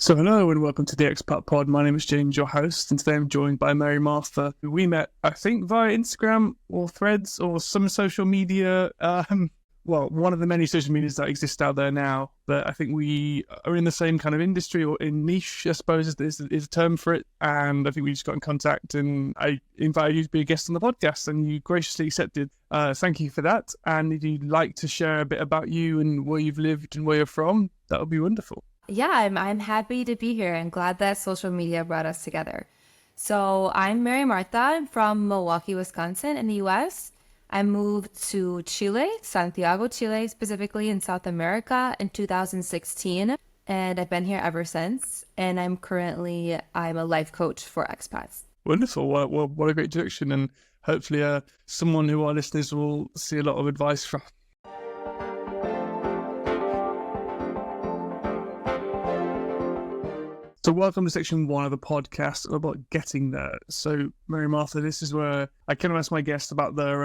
So hello and welcome to the Expat Pod. My name is James, your host, and today I'm joined by Mary Martha, who we met, I think, via Instagram or Threads or some social media. One of the many social medias that exist out there now. But I think we are in the same kind of industry or in niche, I suppose, is a term for it. And I think we just got in contact, and I invited you to be a guest on the podcast, and you graciously accepted. Thank you for that. And if you'd like to share a bit about you and where you've lived and where you're from, that would be wonderful. Yeah, I'm happy to be here and glad that social media brought us together. So I'm Mary Martha. I'm from Milwaukee, Wisconsin in the US. I moved to Chile, Santiago, Chile, specifically in South America in 2016, and I've been here ever since. And I'm a life coach for expats. Wonderful. Well, what a great introduction, and hopefully someone who our listeners will see a lot of advice from. So welcome to section 1 of the podcast about getting there. So Mary Martha, this is where I kind of ask my guests about their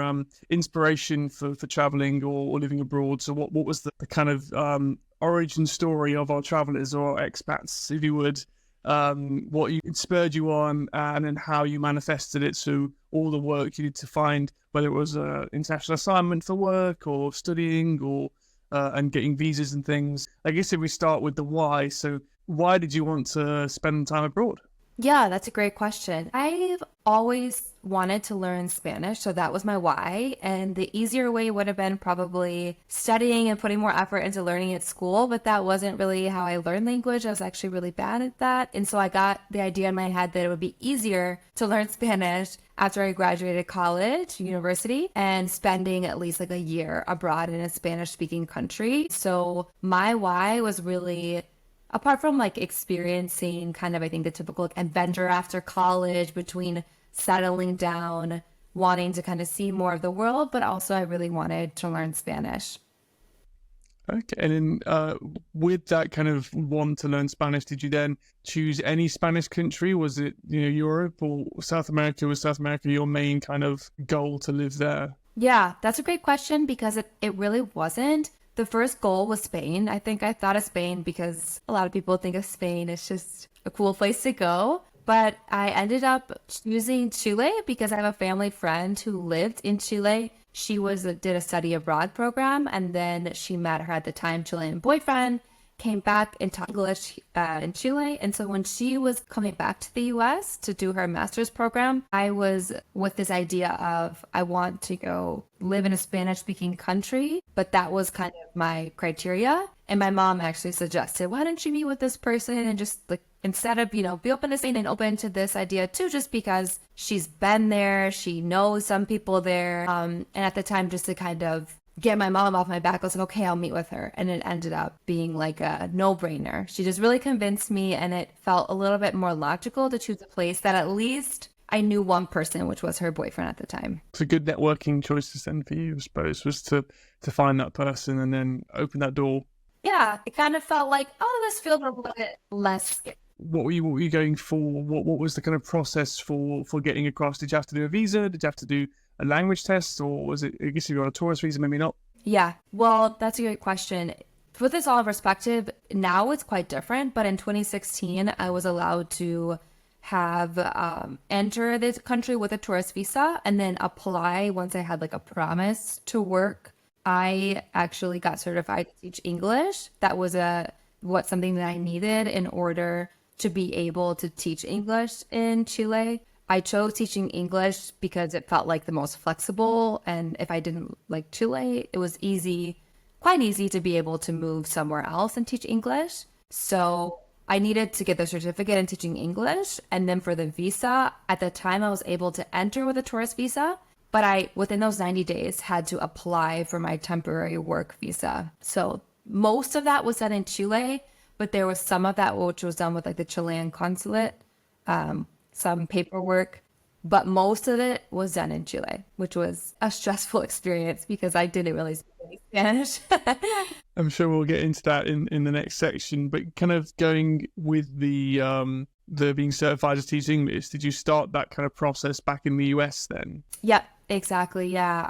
inspiration for traveling or living abroad. So what was the kind of origin story of our travelers or our expats, if you would, what inspired you on, and then how you manifested it. So all the work you did to find, whether it was an international assignment for work or studying or and getting visas and things. I guess if we start with the why, so why did you want to spend time abroad? Yeah, that's a great question. I've always wanted to learn Spanish, so that was my why. And the easier way would have been probably studying and putting more effort into learning at school, but that wasn't really how I learned language. I was actually really bad at that. And so I got the idea in my head that it would be easier to learn Spanish after I graduated college, university, and spending at least like a year abroad in a Spanish-speaking country. So my why was really, apart from like experiencing kind of, I think, the typical like adventure after college between settling down, wanting to kind of see more of the world, but also I really wanted to learn Spanish. Okay, and then with that kind of want to learn Spanish, did you then choose any Spanish country? Was it, Europe or South America? Was South America your main kind of goal to live there? Yeah, that's a great question because it really wasn't. The first goal was Spain. I think I thought of Spain because a lot of people think of Spain as just a cool place to go. But I ended up choosing Chile because I have a family friend who lived in Chile. She did a study abroad program, and then she met her at the time Chilean boyfriend, came back and taught English in Chile. And so when she was coming back to the US to do her master's program, I was with this idea of I want to go live in a Spanish-speaking country, but that was kind of my criteria. And my mom actually suggested, why don't you meet with this person and just like, instead of, be open to Spain and open to this idea too, just because she's been there, she knows some people there. And at the time, just to kind of get my mom off my back, I was like, okay, I'll meet with her. And it ended up being like a no-brainer. She just really convinced me, and it felt a little bit more logical to choose a place that at least I knew one person, which was her boyfriend at the time. It's a good networking choice to send for you, I suppose, was to find that person and then open that door. Yeah, it kind of felt like, oh, this feels a little bit less scary. What were you going for? What was the kind of process for getting across? Did you have to do a visa? Did you have to do a language test? Or was it, I guess if you're on a tourist visa, maybe not? Yeah, well, that's a great question. To put this all in perspective, now it's quite different. But in 2016, I was allowed to have enter this country with a tourist visa and then apply once I had like a promise to work. I actually got certified to teach English. That was something that I needed in order to be able to teach English in Chile. I chose teaching English because it felt like the most flexible, and if I didn't like Chile, it was quite easy to be able to move somewhere else and teach English. So I needed to get the certificate in teaching English, and then for the visa, at the time I was able to enter with a tourist visa, but I, within those 90 days, had to apply for my temporary work visa. So most of that was done in Chile, but there was some of that which was done with like the Chilean consulate, some paperwork, but most of it was done in Chile, which was a stressful experience because I didn't really speak any Spanish. I'm sure we'll get into that in the next section, but kind of going with the being certified to teach English, did you start that kind of process back in the US then? Yep, exactly. Yeah,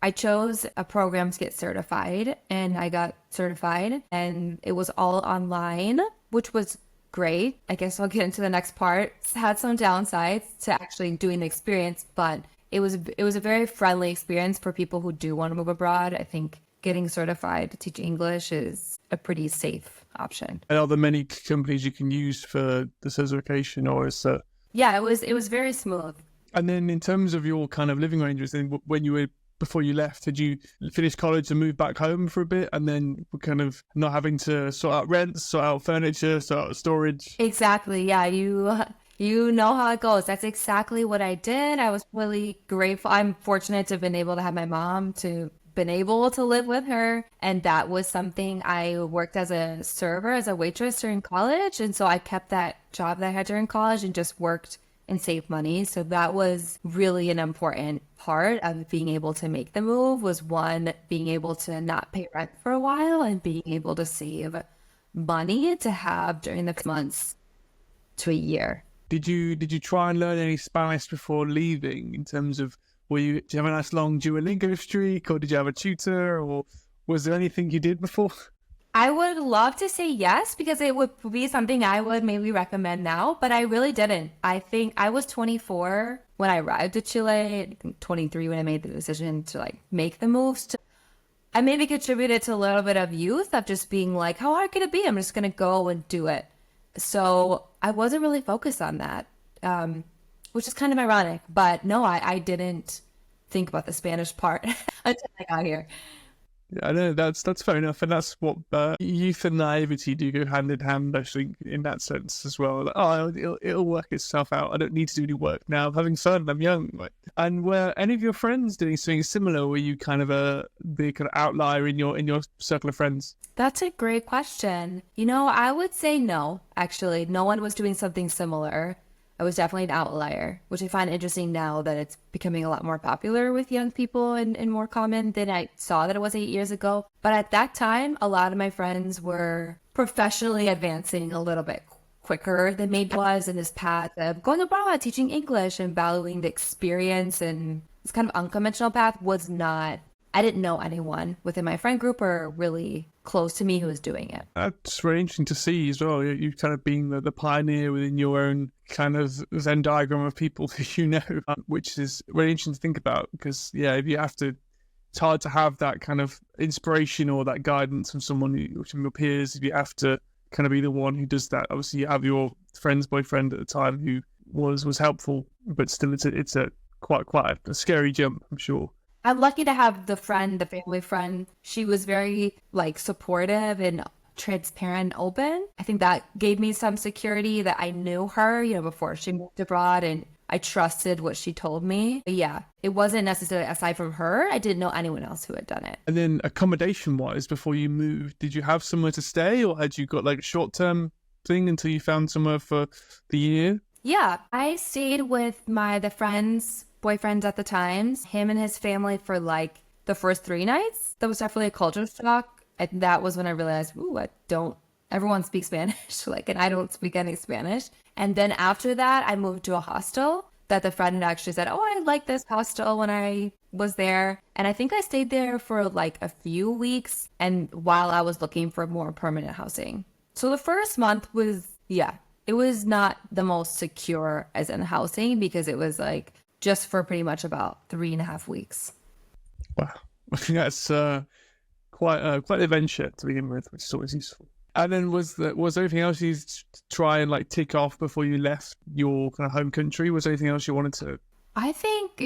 I chose a program to get certified, and I got certified, and it was all online, which was great. I guess I'll get into the next part. It's had some downsides to actually doing the experience, but it was a very friendly experience for people who do want to move abroad. I think getting certified to teach English is a pretty safe option. And are there many companies you can use for the certification, or is that? Yeah, it was very smooth. And then in terms of your kind of living arrangements, then when you were before you left, did you finish college and move back home for a bit, and then were kind of not having to sort out rents, sort out furniture, sort out storage? Exactly. Yeah, you know how it goes. That's exactly what I did. I was really grateful. I'm fortunate to have been able to have my mom to been able to live with her. And that was something. I worked as a server, as a waitress during college. And so I kept that job that I had during college and just worked and saved money. So that was really an important part of being able to make the move, was one, being able to not pay rent for a while and being able to save money to have during the months to a year. Did you try and learn any Spanish before leaving? In terms of, did you have a nice long Duolingo streak, or did you have a tutor, or was there anything you did before? I would love to say yes, because it would be something I would maybe recommend now, but I really didn't. I think I was 24 when I arrived to Chile, I think 23 when I made the decision to like make the moves. I maybe contributed to a little bit of youth of just being like, how hard could it be? I'm just going to go and do it. So I wasn't really focused on that, which is kind of ironic. But no, I didn't think about the Spanish part until I got here. Yeah, I know that's fair enough, and that's what youth and naivety do go hand in hand. I think in that sense as well. Like, oh, it'll work itself out. I don't need to do any work now. I'm having fun. I'm young. Like, and were any of your friends doing something similar? Were you kind of the kind of outlier in your circle of friends? That's a great question. I would say no, actually. No one was doing something similar. I was definitely an outlier, which I find interesting now that it's becoming a lot more popular with young people and more common than I saw that it was 8 years ago. But at that time, a lot of my friends were professionally advancing a little bit quicker than me was in this path of going abroad, teaching English and valuing the experience. And this kind of unconventional path was not, I didn't know anyone within my friend group or really close to me who was doing it. That's very interesting to see as well. You've kind of been the pioneer within your own kind of Venn diagram of people who you know, which is very interesting to think about, because, yeah, if you have to, it's hard to have that kind of inspiration or that guidance from from your peers, if you have to kind of be the one who does that. Obviously, you have your friend's boyfriend at the time who was helpful, but still it's a quite a scary jump, I'm sure. I'm lucky to have the family friend. She was very supportive and transparent and open. I think that gave me some security that I knew her, before she moved abroad, and I trusted what she told me. But yeah, it wasn't necessarily, aside from her, I didn't know anyone else who had done it. And then accommodation wise, before you moved, did you have somewhere to stay, or had you got like a short term thing until you found somewhere for the year? Yeah, I stayed with the friends boyfriends at the time, him and his family for the first 3 nights. That was definitely a culture shock. And that was when I realized, everyone speaks Spanish, and I don't speak any Spanish. And then after that, I moved to a hostel that the friend had actually said, oh, I like this hostel when I was there. And I think I stayed there for a few weeks, and while I was looking for more permanent housing. So the first month was, it was not the most secure as in housing, because it was just for pretty much about 3.5 weeks. Wow. I think that's quite an adventure to begin with, which is always useful. And then was there anything else you try and tick off before you left your kind of home country? Was there anything else you wanted to? I think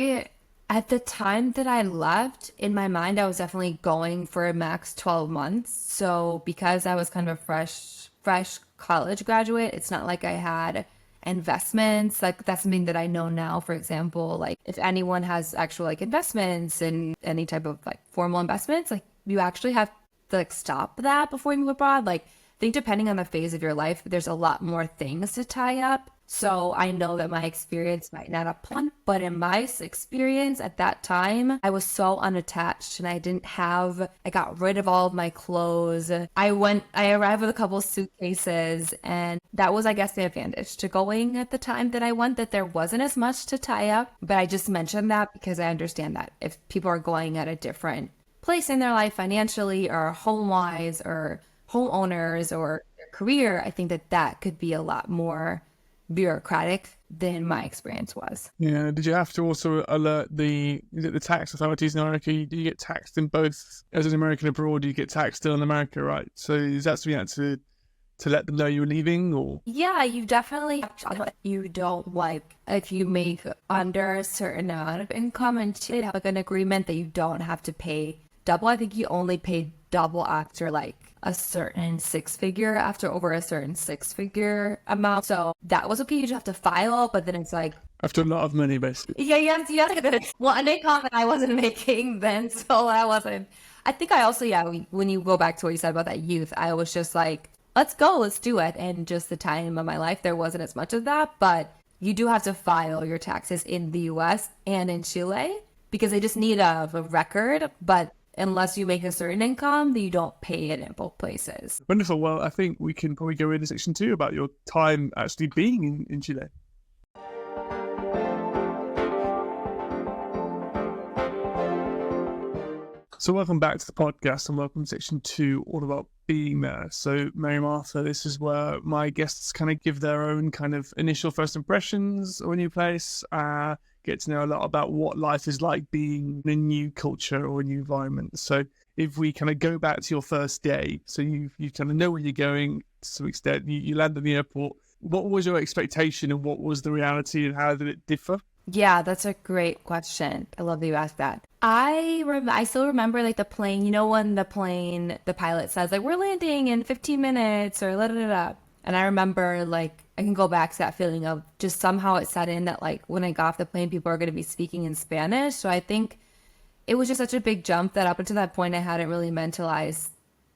at the time that I left, in my mind, I was definitely going for a max 12 months. So because I was kind of a fresh college graduate, it's not like I had investments. That's something that I know now. For example, if anyone has actual investments and any type of formal investments, you actually have to stop that before you move abroad. I think depending on the phase of your life, there's a lot more things to tie up. So I know that my experience might not apply, but in my experience at that time, I was so unattached, and I got rid of all of my clothes. I arrived with a couple suitcases, and that was, I guess, the advantage to going at the time that I went, that there wasn't as much to tie up. But I just mentioned that because I understand that if people are going at a different place in their life financially or home-wise or homeowners or career, I think that could be a lot more bureaucratic than my experience was. Yeah. Did you have to also alert is it the tax authorities in America? Do you get taxed in both as an American abroad? Do you get taxed still in America, right? So is that something you had to let them know you were leaving, or? Yeah, you definitely, you don't like, if you make under a certain amount of income and they have like an agreement that you don't have to pay double. I think you only pay double after like a certain after over a certain six-figure amount. So that was okay. You just have to file, but then it's like, After a lot of money, basically. yeah, well, an income that I wasn't making then, so I wasn't. I think I also, when you go back to what you said about that youth, I was just like, let's go, let's do it. And just the time of my life, there wasn't as much of that, but you do have to file your taxes in the US and in Chile because they just need a record, but unless you make a certain income, you don't pay it in both places. Wonderful. Well, I think we can probably go into section 2 about your time actually being in Chile. So welcome back to the podcast and welcome to section 2, all about being there. So Mary Martha, this is where my guests kind of give their own kind of initial first impressions of a new place, get to know a lot about what life is like being in a new culture or a new environment. So if we kind of go back to your first day, so you kind of know where you're going to some extent, you land at the airport. What was your expectation and what was the reality and how did it differ? Yeah, that's a great question. I love that you asked that. I still remember like the plane, when the pilot says like, we're landing in 15 minutes or la da da da. And I remember like, I can go back to that feeling of just somehow it set in that like when I got off the plane, people are going to be speaking in Spanish. So I think it was just such a big jump that up until that point, I hadn't really mentalized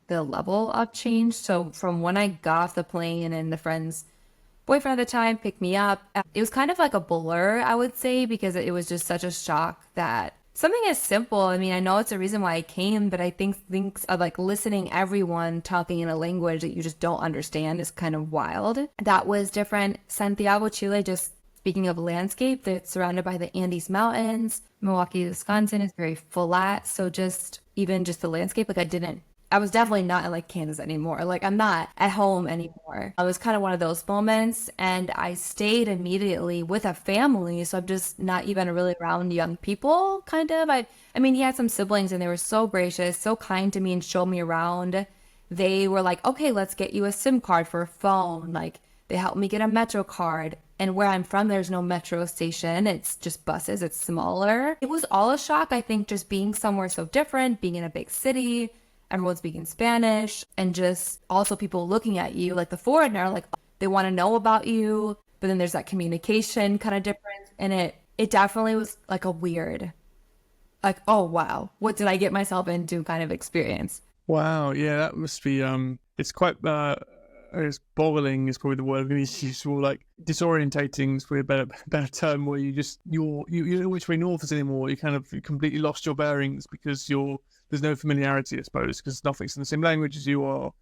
the level of change. So from when I got off the plane and the friend's boyfriend at the time picked me up, it was kind of like a blur, I would say, because it was just such a shock that something as simple, I mean, I know it's a reason why I came, but I think things of like listening everyone talking in a language that you just don't understand is kind of wild. That was different. Santiago, Chile, just speaking of landscape, that's surrounded by the Andes Mountains. Milwaukee, Wisconsin is very flat. So even just the landscape, like I was definitely not in like Kansas anymore. Like I'm not at home anymore. It was kind of one of those moments, and I stayed immediately with a family. So I'm just not even really around young people, kind of. I mean, he had some siblings and they were so gracious, so kind to me and showed me around. They were like, okay, let's get you a SIM card for a phone. Like they helped me get a Metro card. And where I'm from, there's no metro station. It's just buses. It's smaller. It was all a shock, I think, just being somewhere so different, being in a big city. Everyone speaking Spanish, and just also people looking at you like the foreigner, like they want to know about you, but then there's that communication kind of difference. And it definitely was like a weird, like, oh, wow, what did I get myself into kind of experience. Wow. Yeah, that must be, it's quite, I guess boggling is probably the word I'm going to use, or like disorientating is probably a better term, where you don't know which way north is anymore. You kind of completely lost your bearings because there's no familiarity, I suppose, because nothing's in the same language as you are.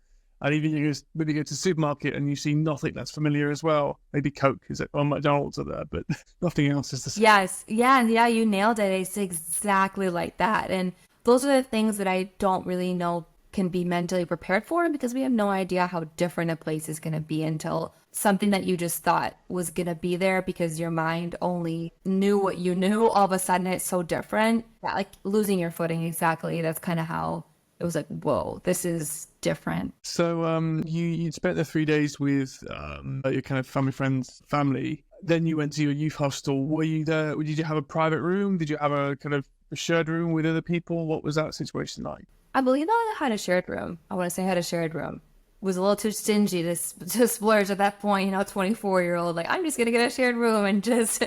And even maybe you go to the supermarket and you see nothing that's familiar as well. Maybe Coke is on McDonald's or there, but nothing else is the same. Yes. Yeah, you nailed it. It's exactly like that. And those are the things that I don't really know can be mentally prepared for, because we have no idea how different a place is going to be until something that you just thought was going to be there because your mind only knew what you knew. All of a sudden it's so different. Yeah, like losing your footing. Exactly. That's kind of how it was like, whoa, this is different. So you spent the 3 days with your kind of family. Then you went to your youth hostel. Were you there? Did you have a private room? Did you have a kind of a shared room with other people? What was that situation like? I believe I had a shared room. I want to say I had a shared room. Was a little too stingy to splurge at that point, 24-year-old, like I'm just gonna get a shared room and just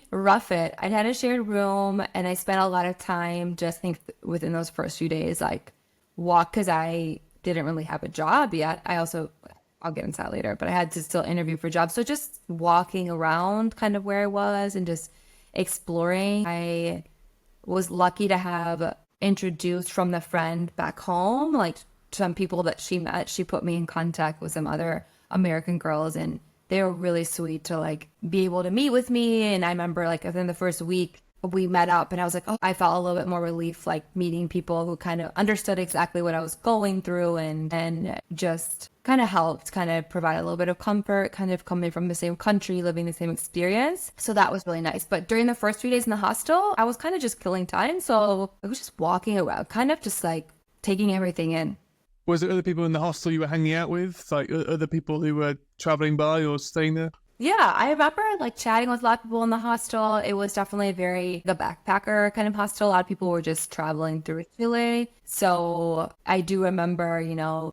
rough it. I had a shared room and I spent a lot of time just within those first few days, like because I didn't really have a job yet. I'll get into that later, but I had to still interview for jobs. So just walking around kind of where I was and just exploring. I was lucky to have introduced from the friend back home, like some people that she met. She put me in contact with some other American girls, and they were really sweet to like be able to meet with me. And I remember like within the first week we met up and I was like, oh, I felt a little bit more relief, like meeting people who kind of understood exactly what I was going through and just kind of helped kind of provide a little bit of comfort, kind of coming from the same country, living the same experience. So that was really nice. But during the first 3 days in the hostel, I was kind of just killing time. So I was just walking around, kind of just like taking everything in. Was it other people in the hostel you were hanging out with, like other people who were traveling by or staying there? Yeah, I remember like chatting with a lot of people in the hostel. It was definitely the backpacker kind of hostel. A lot of people were just traveling through Chile. So I do remember,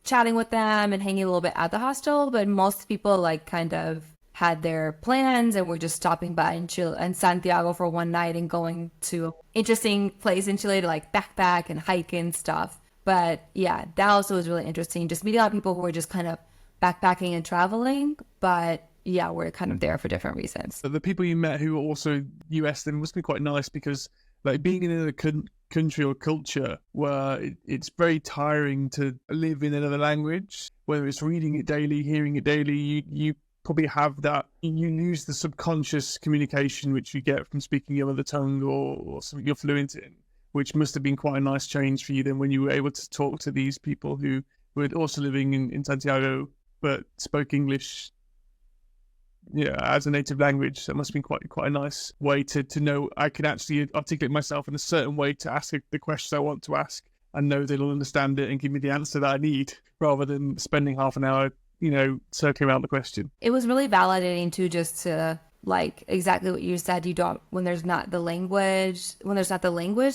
chatting with them and hanging a little bit at the hostel. But most people like kind of had their plans and were just stopping by in Chile and Santiago for one night and going to an interesting place in Chile to like backpack and hike and stuff. But yeah, that also was really interesting. Just meeting a lot of people who were just kind of backpacking and traveling. But yeah, we're kind of there for different reasons. The people you met who were also US then must be quite nice because like being in another country or culture where it's very tiring to live in another language, whether it's reading it daily, hearing it daily, you probably have that, you lose the subconscious communication which you get from speaking your mother tongue or something you're fluent in, which must have been quite a nice change for you then when you were able to talk to these people who were also living in Santiago but spoke English as a native language. That must have been quite a nice way to know I can actually articulate myself in a certain way to ask the questions I want to ask and know they'll understand it and give me the answer that I need rather than spending half an hour, circling around the question. It was really validating too, just to like exactly what you said. When there's not the language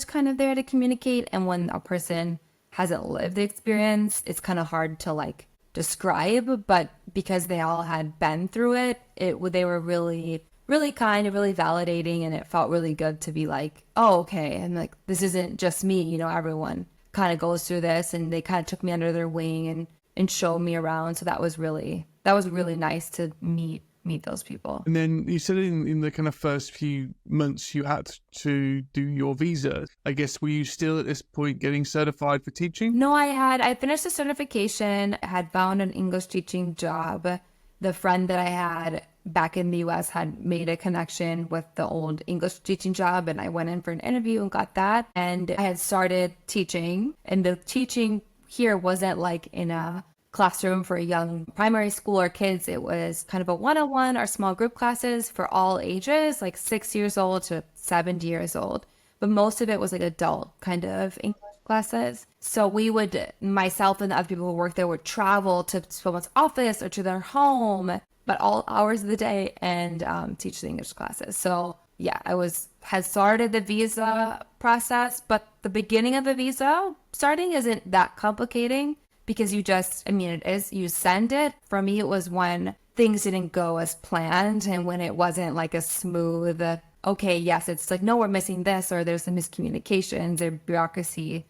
kind of there to communicate, and when a person hasn't lived the experience, it's kind of hard to like describe, but because they all had been through it, they were really, really kind and really validating, and it felt really good to be like, oh, okay, and like this isn't just me, everyone kind of goes through this, and they kind of took me under their wing and showed me around. So that was really nice to meet those people. And then you said in the kind of first few months you had to do your visa. I guess, were you still at this point getting certified for teaching? No, I finished the certification. I had found an English teaching job. The friend that I had back in the US had made a connection with the old English teaching job, and I went in for an interview and got that. And I had started teaching, and the teaching here wasn't like in a classroom for young primary school or kids. It was kind of a one-on-one or small group classes for all ages, like 6 years old to 70 years old. But most of it was like adult kind of English classes. So myself and the other people who worked there would travel to someone's office or to their home, but all hours of the day, and teach the English classes. So yeah, had started the visa process, but the beginning of the visa starting isn't that complicating. Because it is, you send it. For me, it was when things didn't go as planned and when it wasn't like a smooth, okay, yes, it's like, no, we're missing this, or there's some miscommunications or bureaucracy,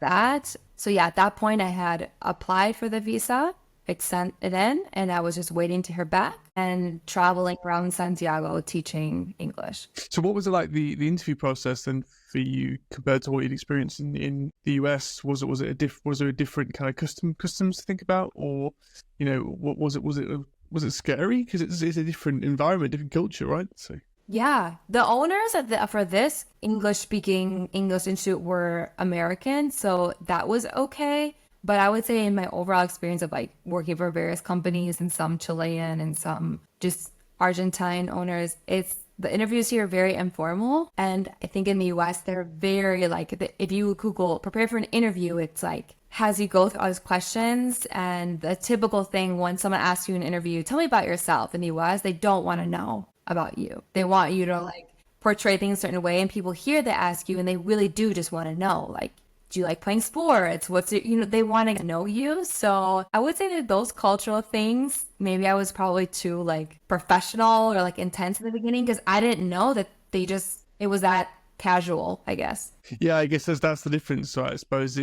that. So yeah, at that point I had applied for the visa, I sent it in, and I was just waiting to hear back and traveling around Santiago teaching English. So what was it like the interview process then for you compared to what you'd experienced in the US? Was there a different kind of customs to think about, or what was it scary because it's a different environment, different culture, right? So yeah, the owners for this English-speaking English Institute were American, so that was okay. But I would say in my overall experience of like working for various companies and some Chilean and some just Argentine owners, the interviews here are very informal. And I think in the US, they're very like, if you Google prepare for an interview, it's like, has you go through all these questions. And the typical thing when someone asks you in an interview, tell me about yourself, in the US, they don't want to know about you. They want you to like portray things a certain way. And people here that ask you, and they really do just want to know, like, do you like playing sports? They want to know you. So I would say that those cultural things, maybe I was probably too like professional or like intense in the beginning because I didn't know that it was that casual, I guess. Yeah, I guess that's the difference, right? I suppose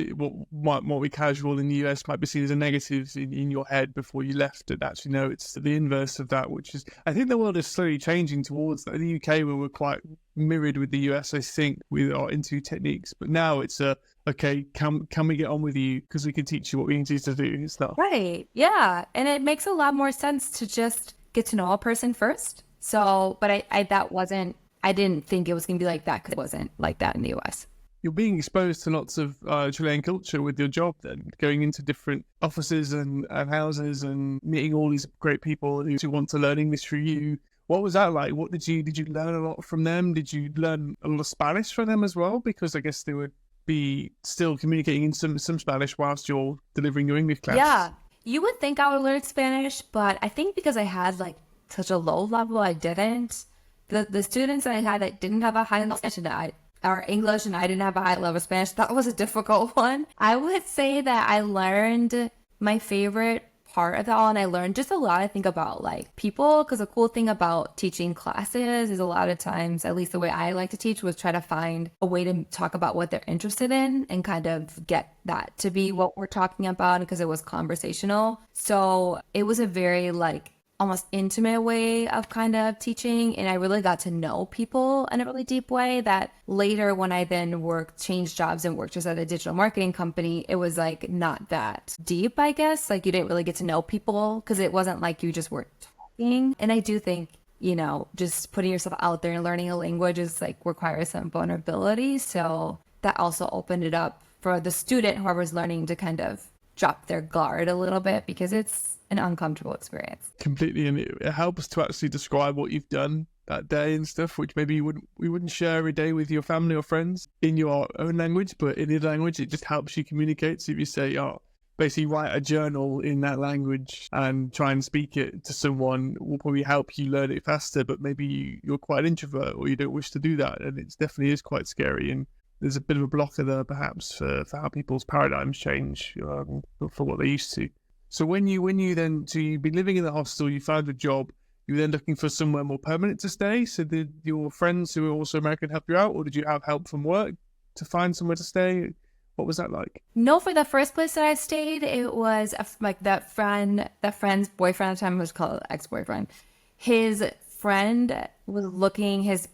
what might be casual in the US might be seen as a negative in your head before you left, and actually no, it's the inverse of that, which is, I think the world is slowly changing towards that. In the UK, where we're quite mirrored with the US, I think, with our interview techniques, but now it's okay, can we get on with you because we can teach you what we need you to do and stuff. Right, yeah, and it makes a lot more sense to just get to know a person first. So, but I didn't think it was going to be like that because it wasn't like that in the US. you're being exposed to lots of Chilean culture with your job then, going into different offices and houses and meeting all these great people who want to learn English through you. What was that like? What did you learn a lot from them? Did you learn a lot of Spanish from them as well? Because I guess they would be still communicating in some Spanish whilst you're delivering your English class. Yeah, you would think I would learn Spanish, but I think because I had like such a low level, I didn't. The students that I had that didn't have a high level Spanish or English, and I didn't have a high level Spanish, that was a difficult one. I would say that I learned my favorite part of it all, and I learned just a lot, I think, about like people, because the cool thing about teaching classes is a lot of times, at least the way I like to teach, was try to find a way to talk about what they're interested in and kind of get that to be what we're talking about, because it was conversational. So it was a very like almost intimate way of kind of teaching, and I really got to know people in a really deep way that later when I then changed jobs and worked just at a digital marketing company, it was like not that deep, I guess. Like you didn't really get to know people because it wasn't like you just were talking. And I do think, you know, just putting yourself out there and learning a language is like requires some vulnerability. So that also opened it up for the student, whoever's learning, to kind of drop their guard a little bit, because it's an uncomfortable experience. Completely, and it helps to actually describe what you've done that day and stuff, which maybe you wouldn't share every day with your family or friends in your own language, but in your language, it just helps you communicate. So if you say, oh, basically write a journal in that language and try and speak it to someone, will probably help you learn it faster. But maybe you're quite an introvert or you don't wish to do that, and it definitely is quite scary. And there's a bit of a blocker there, perhaps, for how people's paradigms change for what they're used to. So when you then, so you've been living in the hostel, you found a job, you were then looking for somewhere more permanent to stay. So did your friends who were also American help you out, or did you have help from work to find somewhere to stay? What was that like? No, for the first place that I stayed, it was like that friend's boyfriend at the time, was called ex-boyfriend. His friend was looking, his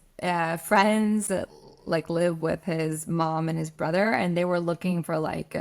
friends like live with his mom and his brother, and they were looking for like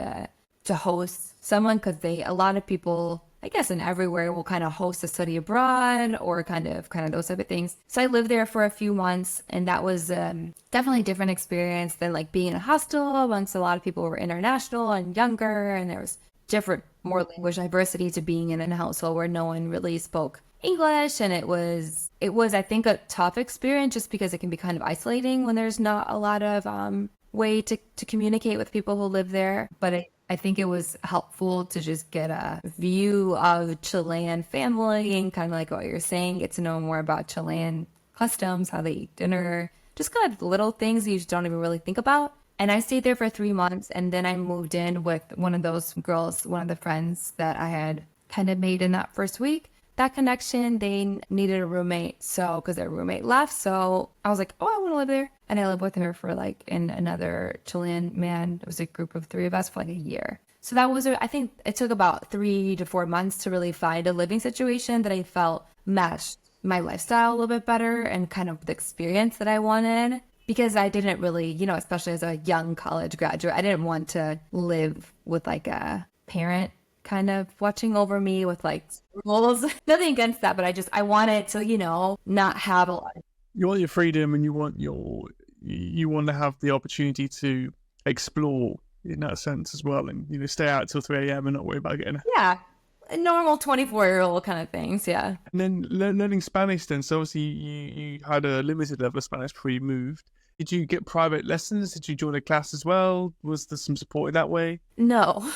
to host someone, because a lot of people, I guess, in everywhere will kind of host a study abroad or kind of those type of things. So I lived there for a few months, and that was definitely a different experience than like being in a hostel amongst a lot of people who were international and younger, and there was different, more language diversity to being in a household where no one really spoke English. And it was I think a tough experience, just because it can be kind of isolating when there's not a lot of way to communicate with people who live there. But I think it was helpful to just get a view of Chilean family and kind of like what you're saying, get to know more about Chilean customs, how they eat dinner, just kind of little things you just don't even really think about. And I stayed there for 3 months, and then I moved in with one of those girls, one of the friends that I had kind of made in that first week. That connection, they needed a roommate, so because their roommate left, so I was like, oh, I want to live there. And I lived with her for like, and another Chilean man. It was a group of 3 of us for like a year. So that was, I think it took about 3 to 4 months to really find a living situation that I felt matched my lifestyle a little bit better and kind of the experience that I wanted. Because I didn't really, you know, especially as a young college graduate, I didn't want to live with like a parent kind of watching over me with like rules. Nothing against that, but I wanted to, you know, not have a lot. You want your freedom, and you want to have the opportunity to explore in that sense as well, and you know, stay out till 3 a.m. and not worry about getting a normal 24-year-old kind of things. Yeah. And then learning Spanish then. So obviously you had a limited level of Spanish before you moved. Did you get private lessons? Did you join a class as well? Was there some support in that way? No,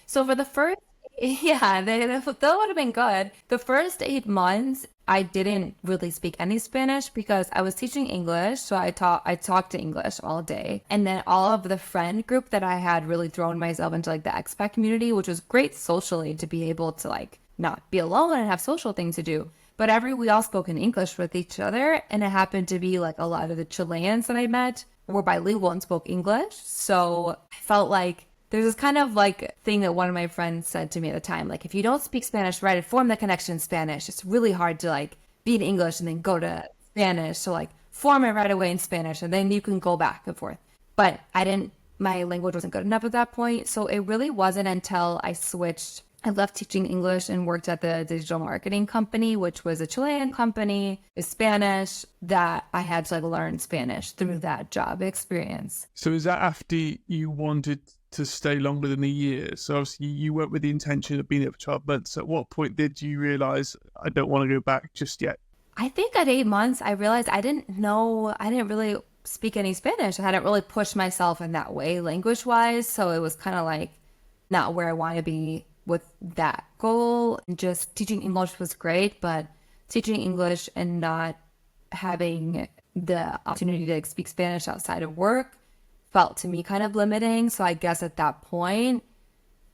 so for the first, yeah, that would have been good. The first 8 months, I didn't really speak any Spanish because I was teaching English. So I talked to English all day. And then all of the friend group that I had really thrown myself into like the expat community, which was great socially to be able to like not be alone and have social things to do. But we all spoke in English with each other, and it happened to be like a lot of the Chileans that I met were bilingual and spoke English. So I felt like there's this kind of like thing that one of my friends said to me at the time, like, if you don't speak Spanish right and form the connection in Spanish, it's really hard to like be in English and then go to Spanish. So like form it right away in Spanish, and then you can go back and forth. But my language wasn't good enough at that point. So it really wasn't until I switched I left teaching English and worked at the digital marketing company, which was a Chilean company, is Spanish, that I had to like learn Spanish through that job experience. So is that after you wanted to stay longer than a year? So obviously you went with the intention of being there for 12 months. At what point did you realize I don't want to go back just yet? I think at 8 months, I realized I didn't really speak any Spanish. I hadn't really pushed myself in that way language wise. So it was kind of like not where I want to be with that goal. And just teaching English was great, but teaching English and not having the opportunity to speak Spanish outside of work felt to me kind of limiting. So I guess at that point,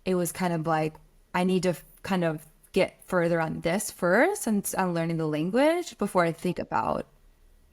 it was kind of like, I need to kind of get further on this first and on learning the language before I think about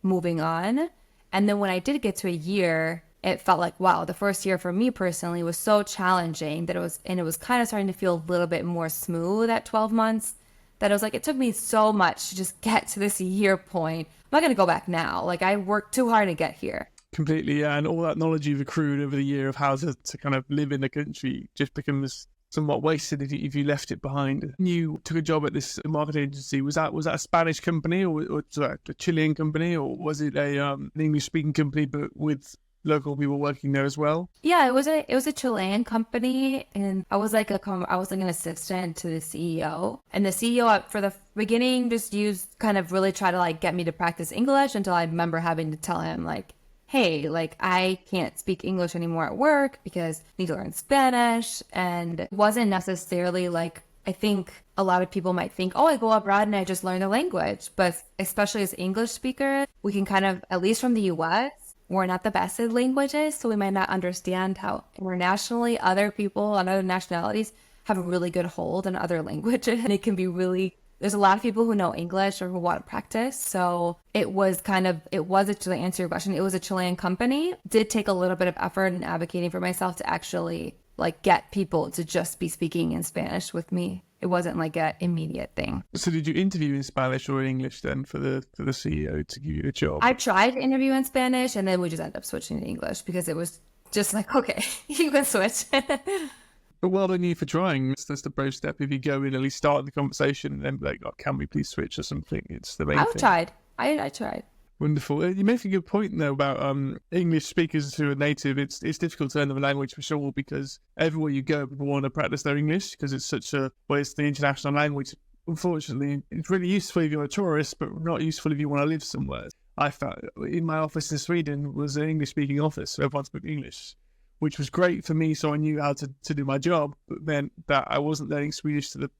moving on. And then when I did get to a year, it felt like, wow, the first year for me personally was so challenging that it was kind of starting to feel a little bit more smooth at 12 months, that it was like, it took me so much to just get to this year point. I'm not going to go back now. Like, I worked too hard to get here. Completely, yeah. And all that knowledge you've accrued over the year of how to kind of live in the country just becomes somewhat wasted if you left it behind. You took a job at this marketing agency. Was that a Spanish company, or was that a Chilean company, or was it an English speaking company but with local people working there as well? Yeah, it was a Chilean company, and I was like an assistant to the CEO. And the CEO for the beginning just really try to like get me to practice English, until I remember having to tell him like, hey, like I can't speak English anymore at work because I need to learn Spanish. And it wasn't necessarily like, I think a lot of people might think, oh, I go abroad and I just learn the language. But especially as English speakers, we can kind of, at least from the US, we're not the best at languages, so we might not understand how internationally other people on other nationalities have a really good hold on other languages. And it can be really, there's a lot of people who know English or who want to practice. So to answer your question, it was a Chilean company. It did take a little bit of effort in advocating for myself to actually like get people to just be speaking in Spanish with me. It wasn't like an immediate thing. So did you interview in Spanish or in English then for the CEO to give you a job? I tried to interview in Spanish, and then we just ended up switching to English because it was just like, okay, you can switch. But well done you for trying. That's the brave step. If you go in, at least start the conversation and then be like, oh, can we please switch or something? It's the main thing. I tried. Wonderful. You make a good point though about English speakers who are native. It's difficult to learn the language for sure, because everywhere you go, people want to practice their English because it's it's the international language. Unfortunately, it's really useful if you're a tourist, but not useful if you want to live somewhere. I found in my office in Sweden was an English speaking office, so everyone spoke English, which was great for me, so I knew how to do my job, but meant that I wasn't learning Swedish to the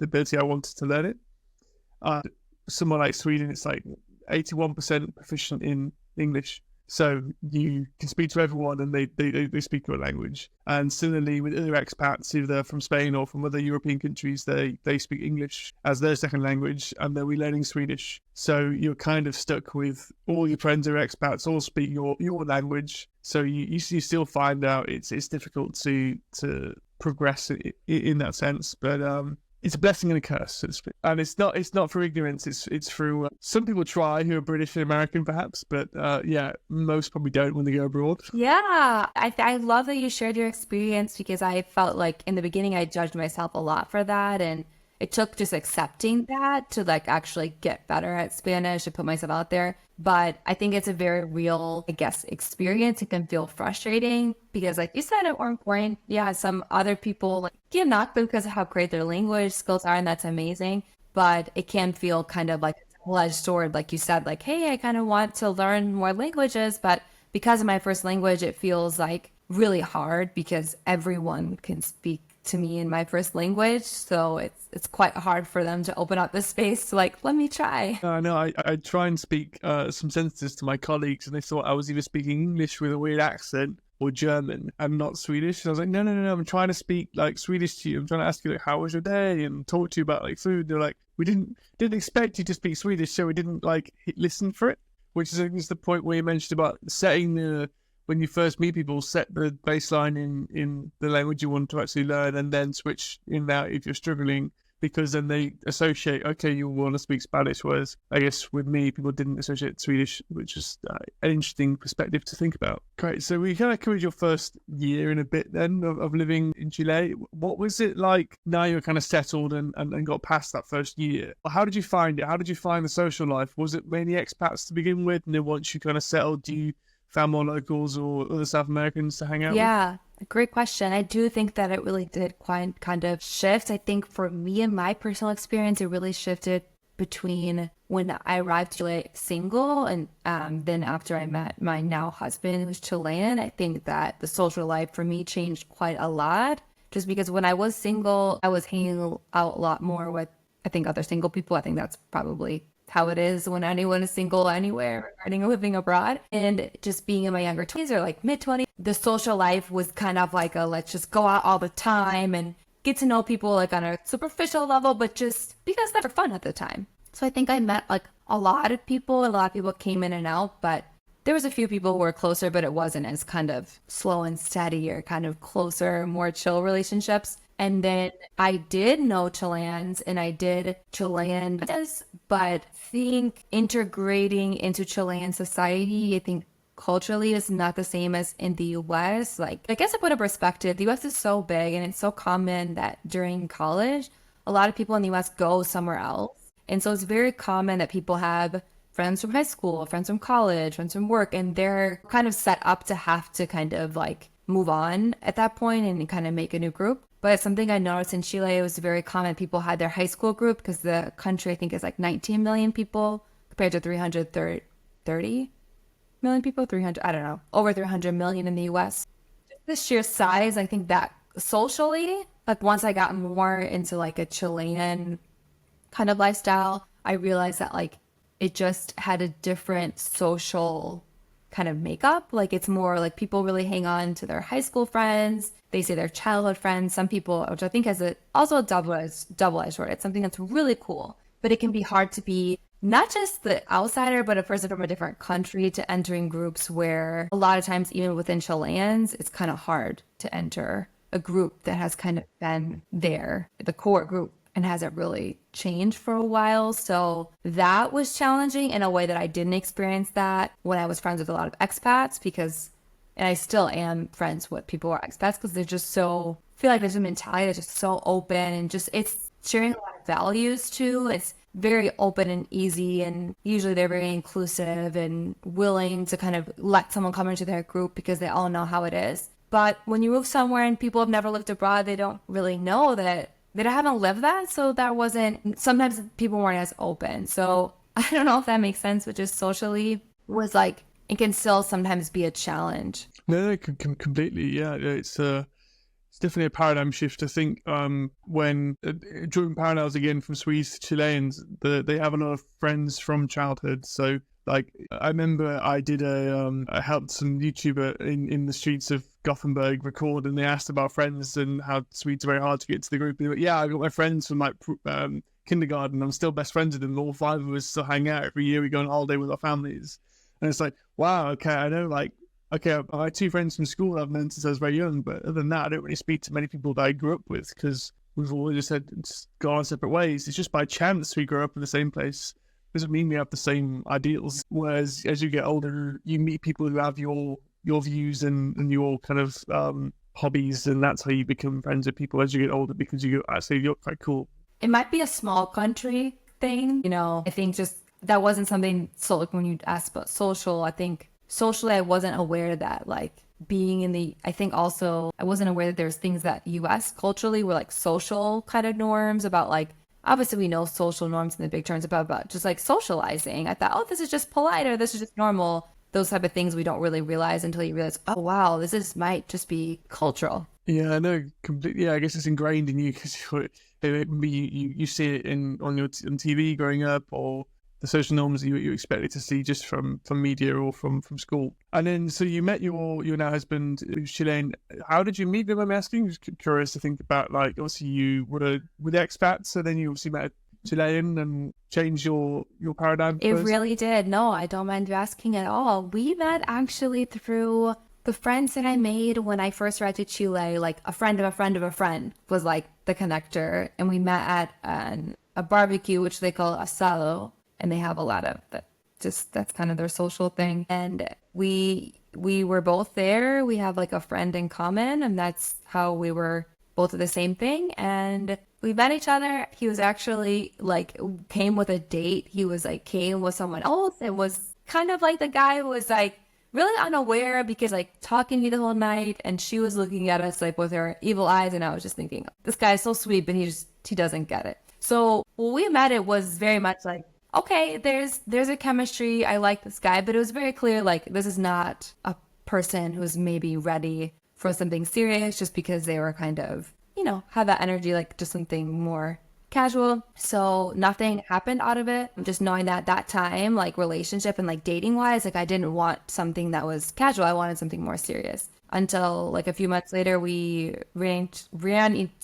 ability I wanted to learn it. Somewhere like Sweden, it's like 81% proficient in English, so you can speak to everyone and they speak your language. And similarly with other expats, either they're from Spain or from other European countries, they speak English as their second language and they'll be learning Swedish. So you're kind of stuck with all your friends are expats, all speak your language. So you still find out it's difficult to progress in that sense, but it's a blessing and a curse, so to speak. And it's not for ignorance. It's through some people try who are British and American, perhaps, but most probably don't when they go abroad. Yeah, I love that you shared your experience, because I felt like in the beginning I judged myself a lot for that, and it took just accepting that to like actually get better at Spanish and put myself out there. But I think it's a very real, I guess, experience. It can feel frustrating because, like you said at one point, yeah, some other people like get knocked because of how great their language skills are, and that's amazing. But it can feel kind of like a double-edged sword, like you said, like, hey, I kind of want to learn more languages, but because of my first language, it feels like really hard because everyone can speak to me in my first language, so it's quite hard for them to open up the space to like, let me try. No, I try and speak some sentences to my colleagues, and they thought I was either speaking English with a weird accent or German and not Swedish. And I was like, no, I'm trying to speak like Swedish to you. I'm trying to ask you like, how was your day, and talk to you about like food. They're like, we didn't expect you to speak Swedish, so we didn't like listen for it. Which is the point where you mentioned about setting when you first meet people, set the baseline in the language you want to actually learn, and then switch in and out if you're struggling. because then they associate, okay, you want to speak Spanish, whereas I guess with me, people didn't associate Swedish, which is an interesting perspective to think about. Great. So we kind of covered your first year and a bit then of living in Chile. What was it like now you're kind of settled and got past that first year? How did you find it? How did you find the social life? Was it mainly expats to begin with? And then once you kind of settled, do you found more locals or other South Americans to hang out with? Yeah, great question. I do think that it really did quite kind of shift. I think for me and my personal experience, it really shifted between when I arrived to Chile single and then after I met my now husband, who's Chilean. I think that the social life for me changed quite a lot, just because when I was single, I was hanging out a lot more with, I think, other single people. I think that's probably how it is when anyone is single anywhere regarding living abroad. And just being in my younger 20s or like mid 20s, the social life was kind of like a let's just go out all the time and get to know people like on a superficial level, but just because they were fun at the time. So I think I met like a lot of people. A lot of people came in and out, but there was a few people who were closer, but it wasn't as kind of slow and steady or kind of closer, more chill relationships. And then I did know Chileans and I did Chilean, but I think integrating into Chilean society, I think culturally is not the same as in the US. Like, I guess to put in perspective, the US is so big and it's so common that during college, a lot of people in the US go somewhere else. And so it's very common that people have friends from high school, friends from college, friends from work, and they're kind of set up to have to kind of like move on at that point and kind of make a new group. But something I noticed in Chile, it was very common. People had their high school group because the country, I think, is like 19 million people compared to 330 million people, 300, I don't know, over 300 million in the US. The sheer size, I think that socially, like once I got more into like a Chilean kind of lifestyle, I realized that like it just had a different social kind of makeup. Like it's more like people really hang on to their high school friends. They say their childhood friends. Some people, which I think has also a double-edged sword. It's something that's really cool, but it can be hard to be not just the outsider, but a person from a different country to entering groups where a lot of times, even within Chileans, it's kind of hard to enter a group that has kind of been there, the core group, and hasn't really changed for a while. So that was challenging in a way that I didn't experience that when I was friends with a lot of expats, because, and I still am friends with people who are expats because they're just so, I feel like there's a mentality that's just so open and just, it's sharing a lot of values too. It's very open and easy, and usually they're very inclusive and willing to kind of let someone come into their group because they all know how it is. But when you move somewhere and people have never lived abroad, they don't really know that. They haven't lived that, so that wasn't, sometimes people weren't as open. So I don't know if that makes sense, but just socially was like, it can still sometimes be a challenge. No, completely. Yeah, it's definitely a paradigm shift. I think when drawing parallels again from Swedes to Chileans, they have a lot of friends from childhood. So like I remember I did I helped some YouTuber in the streets of Gothenburg record, and they asked about friends and how Swedes are very hard to get to the group. And like, yeah, I've got my friends from like kindergarten. I'm still best friends with them. All five of us still hang out every year. We go on holiday with our families, and it's like, wow, okay, I know, like, okay, I have two friends from school I've known since I was very young, but other than that, I don't really speak to many people that I grew up with because we've all just had gone our separate ways. It's just by chance we grow up in the same place. Doesn't mean we have the same ideals. Whereas as you get older, you meet people who have your views and your kind of hobbies, and that's how you become friends with people as you get older, because you go, actually, you're quite cool. It might be a small country thing, you know. I think just that wasn't something. So like when you asked about social, I think socially I wasn't aware that like being in the, I think also I wasn't aware that there's things that US culturally were like social kind of norms about, like, obviously we know social norms in the big terms about just like socializing. I thought, oh, this is just polite or this is just normal. Those type of things we don't really realize until you realize, oh wow, might just be cultural. Yeah, I know completely. Yeah, I guess it's ingrained in you because you see it on TV growing up, or the social norms that you expected to see just from media or from school. And then so you met your now husband who's Chilean. How did you meet them? I'm asking. Just curious to think about, like, obviously you were the expats, so then you obviously met a Chilean and changed your paradigm. It really did. No, I don't mind you asking at all. We met actually through The friends that I made when I first arrived to Chile, like a friend of a friend of a friend was like the connector. And we met at a barbecue, which they call asado. And they have a lot of that. Just that's kind of their social thing. And we were both there. We have like a friend in common. And that's how we were both of the same thing. And we met each other. He was actually like came with a date. He was like came with someone else. It was kind of like the guy who was like, really unaware because like talking to me the whole night and she was looking at us like with her evil eyes and I was just thinking, this guy is so sweet, but he doesn't get it. So when we met, it was very much like, okay, there's a chemistry. I like this guy, but it was very clear like this is not a person who's maybe ready for something serious just because they were kind of, have that energy, like just something more casual. So nothing happened out of it. Just knowing that time, like relationship and like dating wise, like I didn't want something that was casual. I wanted something more serious. Until like a few months later, we ran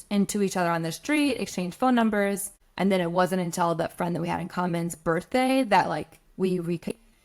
into each other on the street, exchanged phone numbers. And then it wasn't until that friend that we had in common's birthday that like we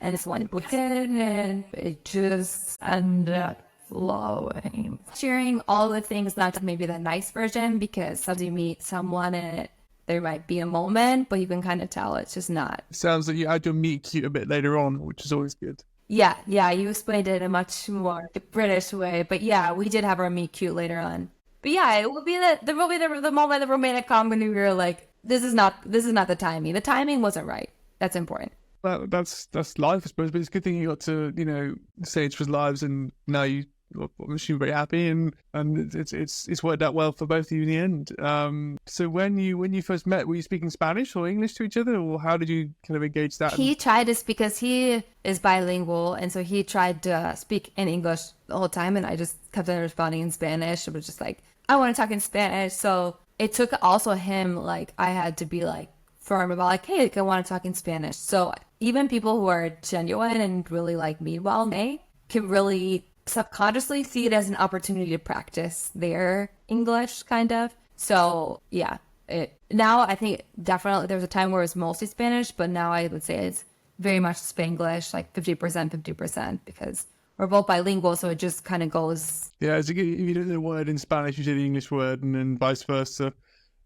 and it's one weekend and it just ended up flowing. Sharing all the things, not just maybe the nice version, because sometimes you meet someone and there might be a moment, but you can kind of tell it's just not. Sounds like you had your meet cute a bit later on, which is always good. Yeah, you explained it in a much more British way, but yeah, we did have our meet cute later on. But yeah, it will be the moment the romantic comedy we were like, this is not the timing. The timing wasn't right. That's important. Well, that's life, I suppose. But it's a good thing you got to say each other's lives, and now I'm assuming very happy, and it's worked out well for both of you in the end. So when you first met, were you speaking Spanish or English to each other, or how did you kind of engage that? He tried this because he is bilingual, and so he tried to speak in English the whole time, and I just kept on responding in Spanish. It was just like, I want to talk in Spanish. So it took also him, like, I had to be like firm about like, hey, like, I want to talk in Spanish. So even people who are genuine and really like mean well, they can really subconsciously see it as an opportunity to practice their English, kind of. So yeah, now I think definitely there was a time where it was mostly Spanish, but now I would say it's very much Spanglish, like 50%, because we're both bilingual, so it just kind of goes. Yeah, if you do the word in Spanish, you do the English word, and then vice versa.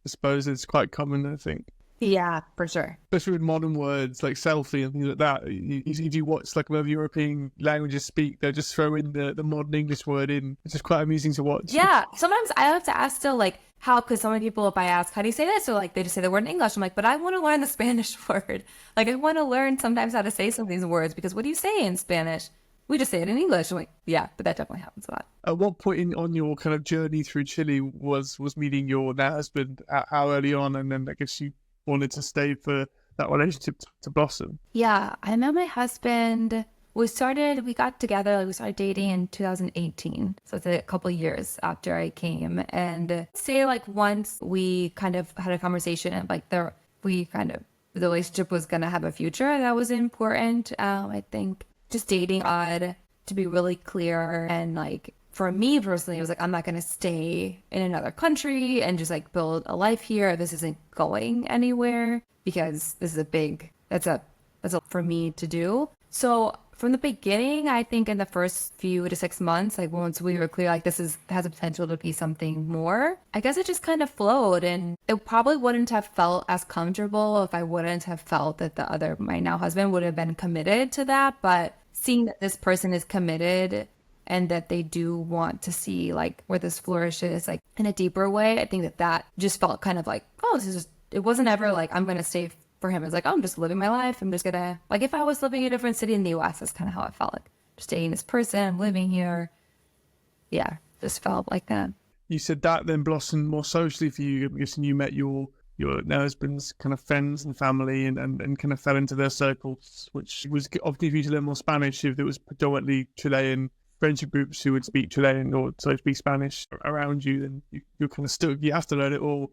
I suppose it's quite common, I think. Yeah, for sure. Especially with modern words like selfie and things like that. If you watch like other European languages speak, they'll just throw in the modern English word in, which is quite amusing to watch. Yeah, sometimes I have to ask still, like, how, because so many people, if I ask, how do you say this? So like, they just say the word in English. I'm like, but I want to learn the Spanish word. Like, I want to learn sometimes how to say some of these words, because what do you say in Spanish? We just say it in English. I'm like, yeah, but that definitely happens a lot. At what point on your kind of journey through Chile was meeting your now husband? How early on? And then I guess you wanted to stay for that relationship to blossom? Yeah, I met my husband. We got together, we started dating in 2018. So it's a couple of years after I came. And say like once we kind of had a conversation and like the relationship was going to have a future, that was important. I think just dating odd, to be really clear. And like for me personally, it was like, I'm not going to stay in another country and just like build a life here. This isn't going anywhere, because this is that's a for me to do. So from the beginning, I think in the first few to 6 months, like once we were clear, like this has a potential to be something more, I guess it just kind of flowed, and it probably wouldn't have felt as comfortable if I wouldn't have felt that my now husband would have been committed to that. But seeing that this person is committed and that they do want to see like where this flourishes, like in a deeper way, I think that just felt kind of like, oh, it wasn't ever like, I'm going to stay for him. It's like, oh, I'm just living my life. I'm just gonna, like, if I was living in a different city in the US, that's kind of how I felt. Like, just dating this person, I'm living here. Yeah, just felt like that. You said that then blossomed more socially for you. I'm guessing you met your now husband's kind of friends and family and kind of fell into their circles, which was obviously for you to learn more Spanish if it was predominantly Chilean friendship groups who would speak Chilean or so speak Spanish around you, then you're kind of still, you have to learn it, or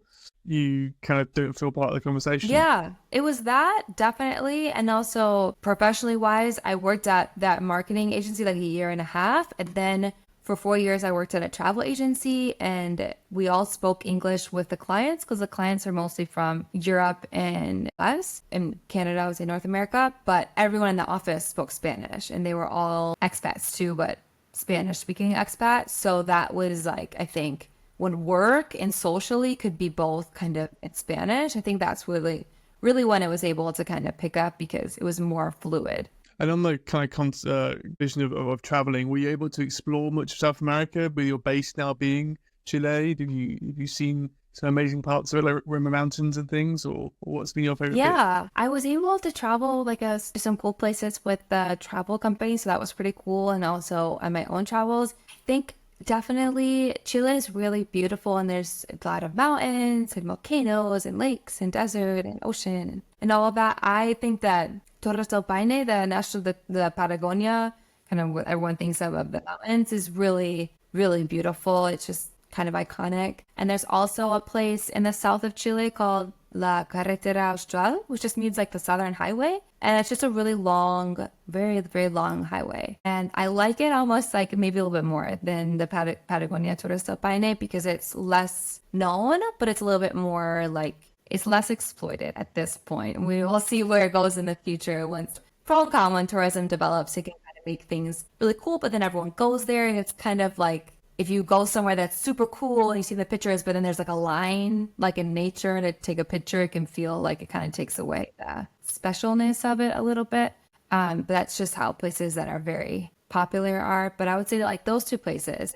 you kind of don't feel part of the conversation. Yeah, it was that, definitely. And also professionally wise, I worked at that marketing agency like a year and a half, and then for 4 years I worked at a travel agency, and we all spoke English with the clients because the clients are mostly from Europe and US and Canada, I would say North America, but everyone in the office spoke Spanish, and they were all expats too, but Spanish speaking expat. So that was like, I think when work and socially could be both kind of in Spanish, I think that's really, really when I was able to kind of pick up because it was more fluid. And on the kind of vision of traveling, were you able to explore much of South America with your base now being Chile? Have you seen some amazing parts of it, like in the mountains and things, or what's been your favorite bit? Yeah, I was able to travel like to some cool places with the travel company, so that was pretty cool. And also on my own travels, I think definitely Chile is really beautiful, and there's a lot of mountains and volcanoes and lakes and desert and ocean and all of that. I think that Torres del Paine, the Patagonia, kind of what everyone thinks of the mountains, is really, really beautiful. It's just kind of iconic. And there's also a place in the south of Chile called La Carretera Austral, which just means like the Southern Highway. And it's just a really long, very, very long highway. And I like it almost like maybe a little bit more than the Patagonia Torres del Paine because it's less known, but it's a little bit more like, it's less exploited at this point. We will see where it goes in the future once when tourism develops, it can kind of make things really cool, but then everyone goes there and it's kind of like, if you go somewhere that's super cool and you see the pictures, but then there's like a line, like in nature to take a picture, it can feel like it kind of takes away the specialness of it a little bit. But that's just how places that are very popular are. But I would say that like those two places,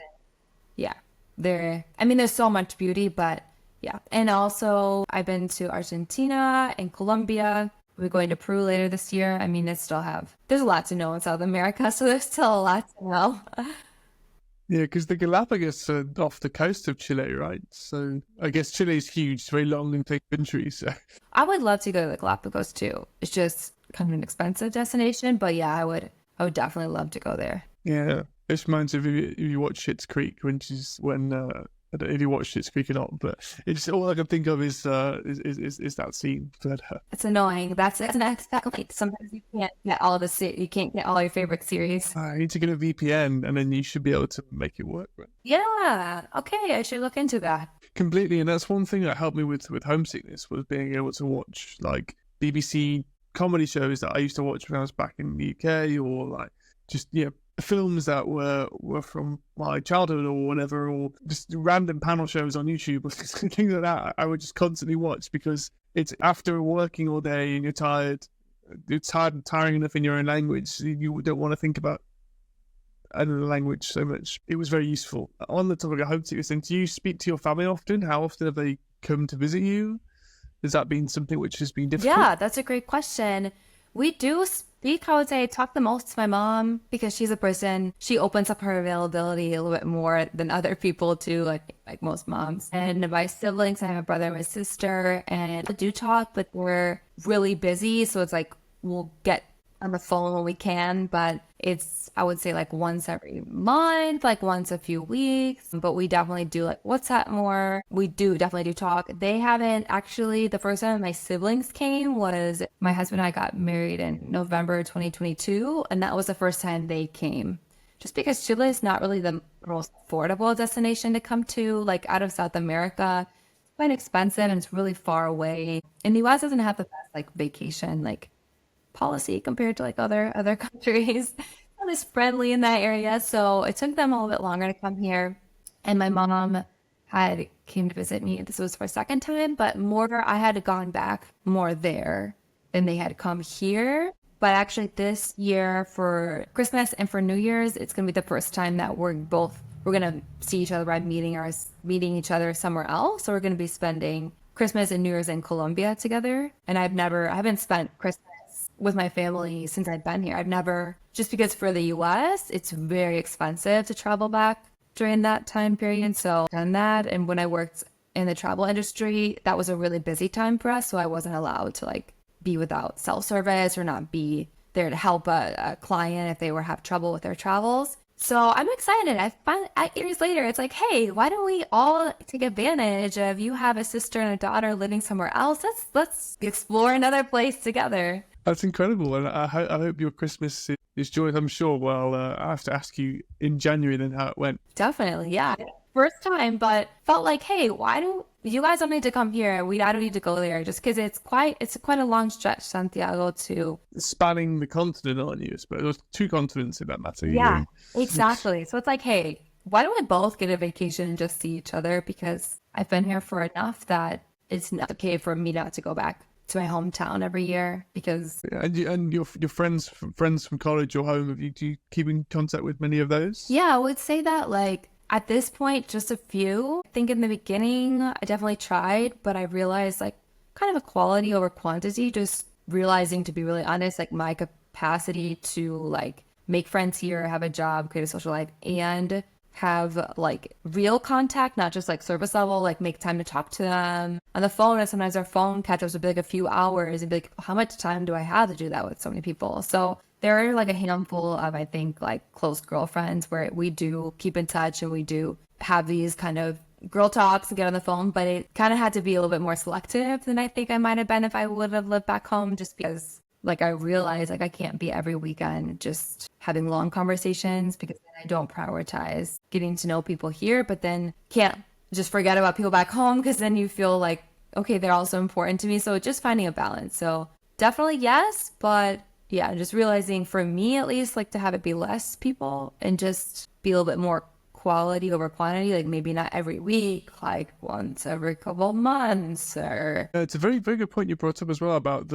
yeah, there's so much beauty, but yeah. And also I've been to Argentina and Colombia. We're going to Peru later this year. I mean, there's a lot to know in South America, so there's still a lot to know. Yeah, because the Galapagos are off the coast of Chile, right? So I guess Chile is huge, it's a very long and big country. So I would love to go to the Galapagos too. It's just kind of an expensive destination, but yeah, I would definitely love to go there. yeah, this reminds me of if you watch Schitt's Creek, I don't know if you watched Schitt's Creek or not, but it's all I can think of is that scene. But It's annoying. That's an expat complaint. Sometimes you can't get you can't get all your favorite series. I need to get a VPN, and then you should be able to make it work, right? Yeah. Okay, I should look into that. Completely, and that's one thing that helped me with homesickness was being able to watch like BBC comedy shows that I used to watch when I was back in the UK, or like just films that were from my childhood or whatever, or just random panel shows on YouTube or things like that. I would just constantly watch because it's after working all day and you're tired and tiring enough in your own language. You don't want to think about another language so much. It was very useful. On the topic of homesickness, do you speak to your family often? How often have they come to visit you? Has that been something which has been difficult? Yeah, that's a great question. We do speak, I would say, I talk the most to my mom because she's a person, she opens up her availability a little bit more than other people too, like most moms. And my siblings, I have a brother and my sister, and we do talk, but we're really busy. So it's like, we'll get on the phone when we can, but it's, I would say like once every month, like once a few weeks, but we definitely do like WhatsApp more. We definitely do talk. They haven't actually, the first time my siblings came was my husband and I got married in November 2022. And that was the first time they came. Just because Chile is not really the most affordable destination to come to, like out of South America. It's quite expensive and it's really far away. And the US doesn't have the best like vacation, like policy compared to like other countries. Not as friendly in that area, so it took them a little bit longer to come here. And my mom came to visit me. This was for a second time, but I had gone back more there than they had come here. But actually this year for Christmas and for New Year's, it's gonna be the first time that we're gonna see each other by meeting each other somewhere else. So we're gonna be spending Christmas and New Year's in Colombia together. And I haven't spent Christmas with my family since I've been here. Just because for the US, it's very expensive to travel back during that time period. So I've done that. And when I worked in the travel industry, that was a really busy time for us. So I wasn't allowed to like be without cell service or not be there to help a client if they have trouble with their travels. So I'm excited. I finally, 8 years later, it's like, hey, why don't we all take advantage of you have a sister and a daughter living somewhere else? Let's explore another place together. That's incredible, and I hope your Christmas is joyous. I'm sure. Well, I have to ask you in January then how it went. Definitely, yeah. First time, but felt like, hey, why don't you guys don't need to come here. I don't need to go there, just because it's quite a long stretch, Santiago to. Spanning the continent, aren't you? I suppose there's two continents in that matter. Yeah, exactly. So it's like, hey, why don't we both get a vacation and just see each other? Because I've been here for enough that it's not okay for me not to go back to my hometown every year because. Yeah, and your friends from college or home, do you keep in contact with many of those? Yeah, I would say that like at this point, just a few. I think in the beginning, I definitely tried, but I realized like kind of a quality over quantity, just realizing to be really honest, like my capacity to like make friends here, have a job, create a social life, and have like real contact, not just like surface level, like make time to talk to them on the phone. And sometimes our phone catch-ups would be like a few hours and be like, how much time do I have to do that with so many people? So there are like a handful of, I think, like close girlfriends where we do keep in touch and we do have these kind of girl talks and get on the phone, but it kind of had to be a little bit more selective than I think I might have been if I would have lived back home, just because like I realized like I can't be every weekend just having long conversations because then I don't prioritize getting to know people here, but then can't just forget about people back home because then you feel like, okay, they're also important to me. So just finding a balance. So definitely yes, but yeah, just realizing for me at least, like to have it be less people and just be a little bit more quality over quantity, like maybe not every week, like once every couple months or. It's a very, very good point you brought up as well about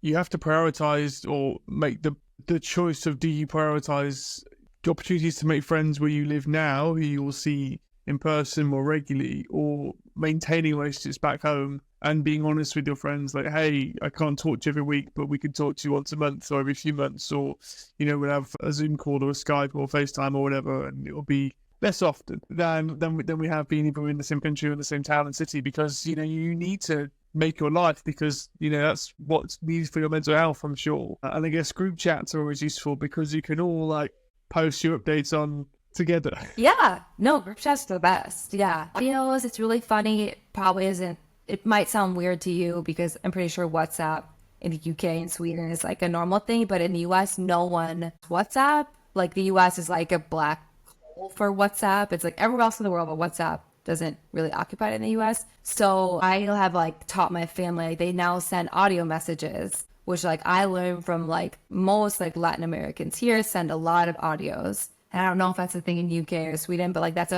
you have to prioritize or make the choice of, do you prioritize the opportunities to make friends where you live now, who you will see in person more regularly, or maintaining relationships back home and being honest with your friends, like, hey, I can't talk to you every week, but we could talk to you once a month or every few months, or, we'll have a Zoom call or a Skype or FaceTime or whatever, and it'll be less often than we have been if we're in the same country or in the same town and city, because, you need to make your life, because, that's what's needed for your mental health, I'm sure. And I guess group chats are always useful because you can all, like, post your updates on together. Yeah, no, group chats are the best. Yeah. Videos, it's really funny. It probably isn't. It might sound weird to you because I'm pretty sure WhatsApp in the UK and Sweden is like a normal thing, but in the US, no one WhatsApp. Like the US is like a black hole for WhatsApp. It's like everywhere else in the world, but WhatsApp doesn't really occupy it in the US. So I have like taught my family, they now send audio messages, which like I learned from like most like Latin Americans here send a lot of audios. And I don't know if that's a thing in UK or Sweden, but like that's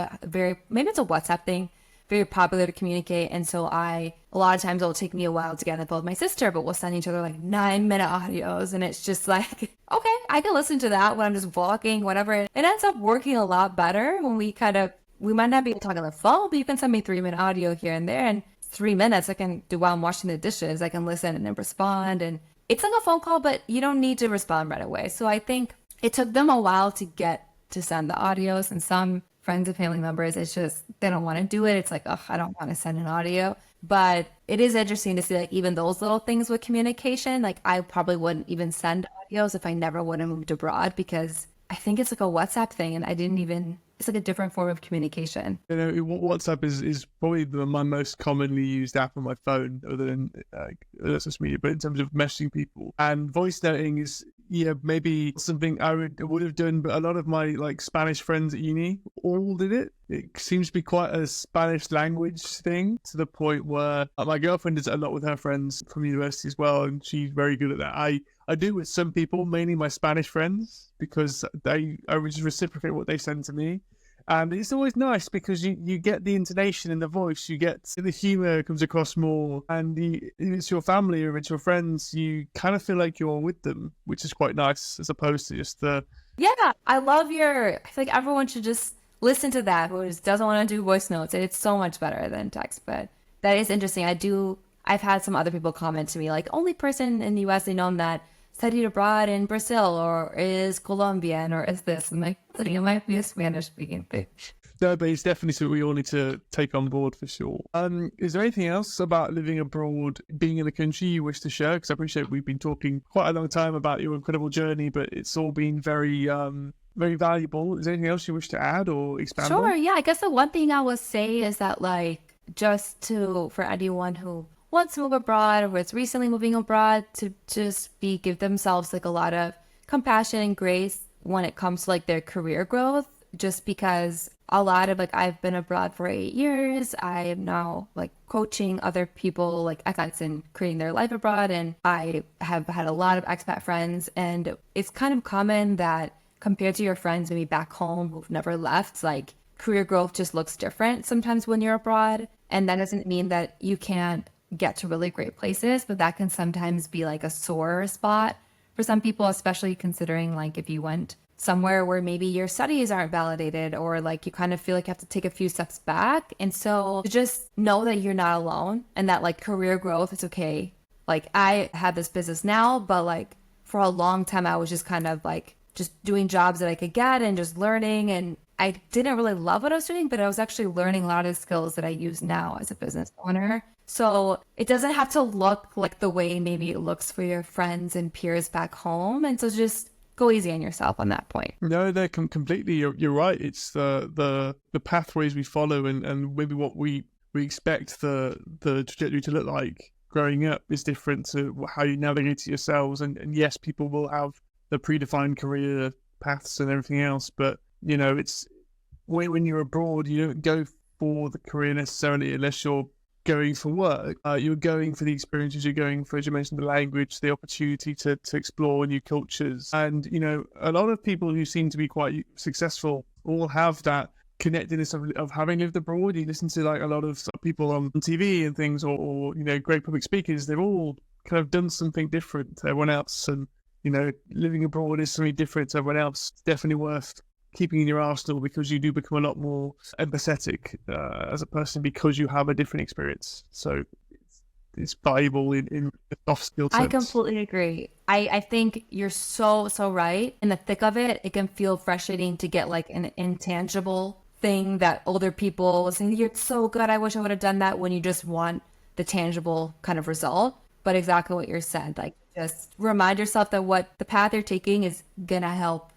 maybe it's a WhatsApp thing, very popular to communicate. And so a lot of times it'll take me a while to get on the phone with my sister, but we'll send each other like 9-minute audios. And it's just like, okay, I can listen to that when I'm just walking, whatever. It ends up working a lot better when we might not be able to talk on the phone, but you can send me 3-minute audio here and there. And 3 minutes I can do while I'm washing the dishes. I can listen and then respond. And it's like a phone call, but you don't need to respond right away. So I think it took them a while to get to send the audios, and some friends and family members, it's just they don't want to do it. It's like, oh, I don't want to send an audio. But it is interesting to see like even those little things with communication. Like I probably wouldn't even send audios if I never would have moved abroad, because I think it's like a WhatsApp thing, and it's like a different form of communication. WhatsApp is probably my most commonly used app on my phone, other than social media, but in terms of messaging people. And voice noting is, maybe something I would have done, but a lot of my like Spanish friends at uni all did it. It seems to be quite a Spanish language thing, to the point where my girlfriend does it a lot with her friends from university as well, and she's very good at that. I do with some people, mainly my Spanish friends, because I just reciprocate what they send to me. And it's always nice because you get the intonation in the voice, you get the humor comes across more, and if it's your family or if it's your friends, you kind of feel like you're with them, which is quite nice, as opposed to just the. Yeah, I feel like everyone should just listen to that who just doesn't want to do voice notes. It's so much better than text, but that is interesting. I've had some other people comment to me, like, only person in the US they know that studied abroad in Brazil or is Colombian or is this. I'm like, it might be a Spanish speaking thing. No, but it's definitely something we all need to take on board for sure. Is there anything else about living abroad, being in the country, you wish to share? Because I appreciate we've been talking quite a long time about your incredible journey, but it's all been very, very valuable. Is there anything else you wish to add or expand on? Sure, yeah. I guess the one thing I would say is that, like, for anyone who wants to move abroad or is recently moving abroad, to just give themselves like a lot of compassion and grace when it comes to like their career growth. just because a lot of like, I've been abroad for 8 years. I am now like coaching other people like expats and creating their life abroad. And I have had a lot of expat friends, and it's kind of common that compared to your friends maybe back home who've never left, like career growth just looks different sometimes when you're abroad. And that doesn't mean that you can't get to really great places, but that can sometimes be like a sore spot for some people, especially considering like if you went somewhere where maybe your studies aren't validated, or like you kind of feel like you have to take a few steps back. And so to just know that you're not alone and that like career growth is okay. Like I have this business now, but like for a long time I was just kind of like just doing jobs that I could get and just learning. And I didn't really love what I was doing, but I was actually learning a lot of skills that I use now as a business owner. So it doesn't have to look like the way maybe it looks for your friends and peers back home. And so just go easy on yourself on that point. No, they're completely. You're right. It's the pathways we follow, and maybe what we expect the trajectory to look like growing up is different to how you navigate it yourselves. And yes, people will have the predefined career paths and everything else, but you know, it's when you're abroad, you don't go for the career necessarily unless you're going for work. You're going for the experiences. You're going for, as you mentioned, the language, the opportunity to explore new cultures. And you know, a lot of people who seem to be quite successful all have that connectedness of having lived abroad. You listen to like a lot of people on TV and things, or you know, great public speakers. They've all kind of done something different to everyone else, and you know, living abroad is something different to everyone else. It's definitely worth keeping in your arsenal, because you do become a lot more empathetic as a person because you have a different experience. So it's valuable in the soft skill sense. I completely agree. I think you're so right. In the thick of it, it can feel frustrating to get like an intangible thing that older people will say, you're so good, I wish I would have done that, when you just want the tangible kind of result. But exactly what you said, like just remind yourself that what the path you're taking is gonna help.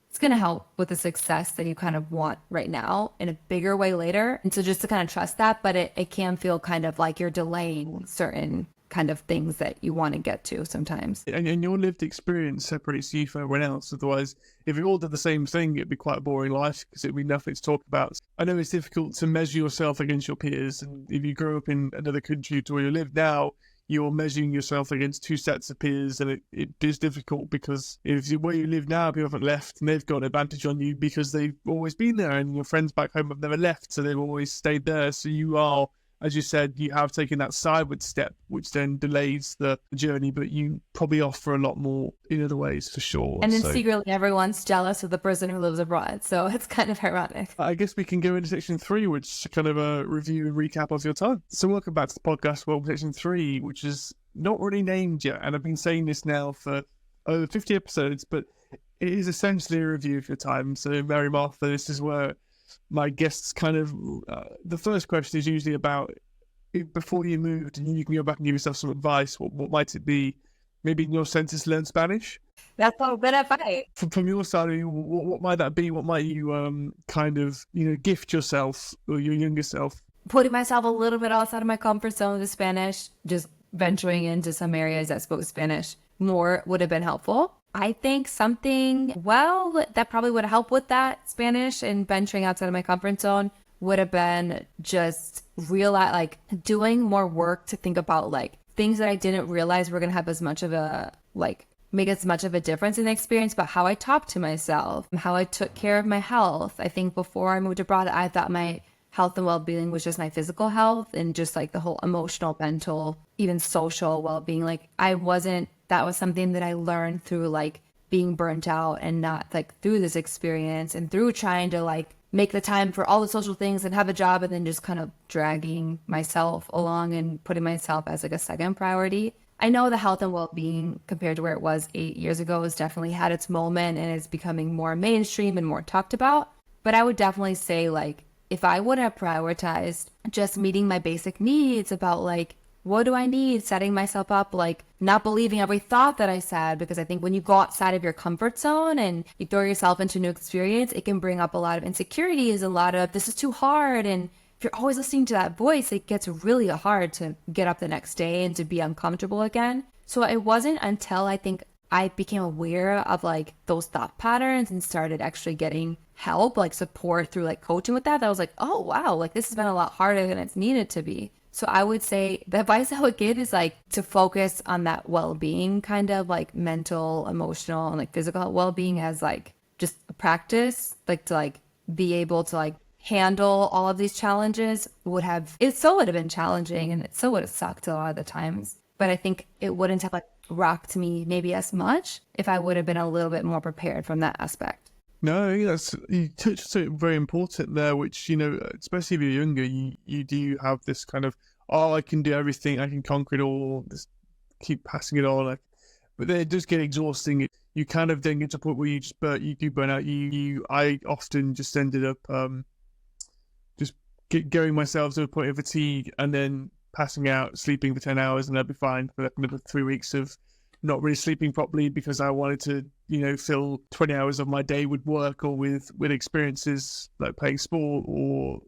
It's going to help with the success that you kind of want right now in a bigger way later. And so just to kind of trust that, but it can feel kind of like you're delaying certain kind of things that you want to get to sometimes. And your lived experience separates you from everyone else. Otherwise, if we all did the same thing, it'd be quite a boring life because it'd be nothing to talk about. I know it's difficult to measure yourself against your peers. And if you grew up in another country to where you live now, you're measuring yourself against two sets of peers, and it is difficult because if where you live now, people haven't left and they've got an advantage on you because they've always been there, and your friends back home have never left, so they've always stayed there. So you are, as you said, you have taken that sideward step, which then delays the journey, but you probably offer a lot more in other ways for sure. And then secretly everyone's jealous of the person who lives abroad, so it's kind of ironic. I guess we can go into section 3, which is kind of a review and recap of your time. So welcome back to the podcast. Welcome to section 3, which is not really named yet, and I've been saying this now for over 50 episodes, but it is essentially a review of your time. So Mary Martha, this is where my guests kind of, the first question is usually about, before you moved, and you can go back and give yourself some advice. What might it be? Maybe in your sense, learn Spanish? That's a bit of advice. From your side, I mean, what might that be? What might you kind of, you know, gift yourself or your younger self? Putting myself a little bit outside of my comfort zone with Spanish, just venturing into some areas that spoke Spanish more would have been helpful. I think something, well, that probably would have helped with that Spanish and venturing outside of my comfort zone would have been just realize, like doing more work to think about like things that I didn't realize were going to have as much of a, like make as much of a difference in the experience, but how I talked to myself, how I took care of my health. I think before I moved abroad, I thought my health and well-being was just my physical health and just like the whole emotional, mental, even social well-being. Like that was something that I learned through like being burnt out and not like through this experience and through trying to like make the time for all the social things and have a job and then just kind of dragging myself along and putting myself as like a second priority. I know the health and well-being compared to where it was 8 years ago has definitely had its moment and is becoming more mainstream and more talked about. But I would definitely say like, if I would have prioritized just meeting my basic needs about like, what do I need? Setting myself up, like not believing every thought that I said, because I think when you go outside of your comfort zone and you throw yourself into a new experience, it can bring up a lot of insecurities, a lot of this is too hard. And if you're always listening to that voice, it gets really hard to get up the next day and to be uncomfortable again. So it wasn't until I think I became aware of like those thought patterns and started actually getting help, like support through like coaching with that, that I was like, oh wow, like this has been a lot harder than it's needed to be. So I would say the advice I would give is like to focus on that well-being, kind of like mental, emotional, and like physical well-being as like just a practice, like to like be able to like handle all of these challenges it still would have been challenging and it still would have sucked a lot of the times. But I think it wouldn't have like rocked me maybe as much if I would have been a little bit more prepared from that aspect. No, that's you touched something very important there, which, you know, especially if you're younger, you do have this kind of, oh, I can do everything, I can conquer it all, just keep passing it on. Like, but then it does get exhausting. You kind of then get to a point where you do burn out. I often just ended up just going myself to a point of fatigue and then passing out, sleeping for 10 hours, and I'd be fine for another 3 weeks of not really sleeping properly because I wanted to, you know, fill 20 hours of my day with work or with experiences like playing sport or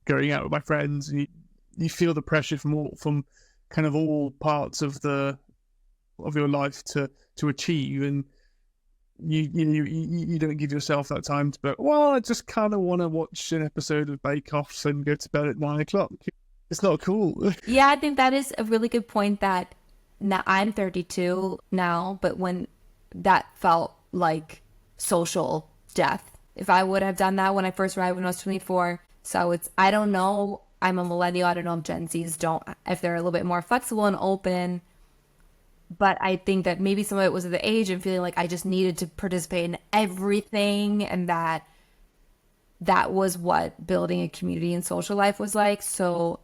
going out with my friends. And you feel the pressure from kind of all parts of your life to achieve, and you don't give yourself that time to go, well, I just kind of want to watch an episode of Bake Off and go to bed at 9 o'clock. It's not cool. Yeah, I think that is a really good point. That now I'm 32 now, but when that felt like social death, if I would have done that when I first arrived when I was 24. So I don't know, I'm a millennial, I don't know if Gen Zs don't, if they're a little bit more flexible and open, but I think that maybe some of it was at the age and feeling like I just needed to participate in everything, and that was what building a community and social life was like. So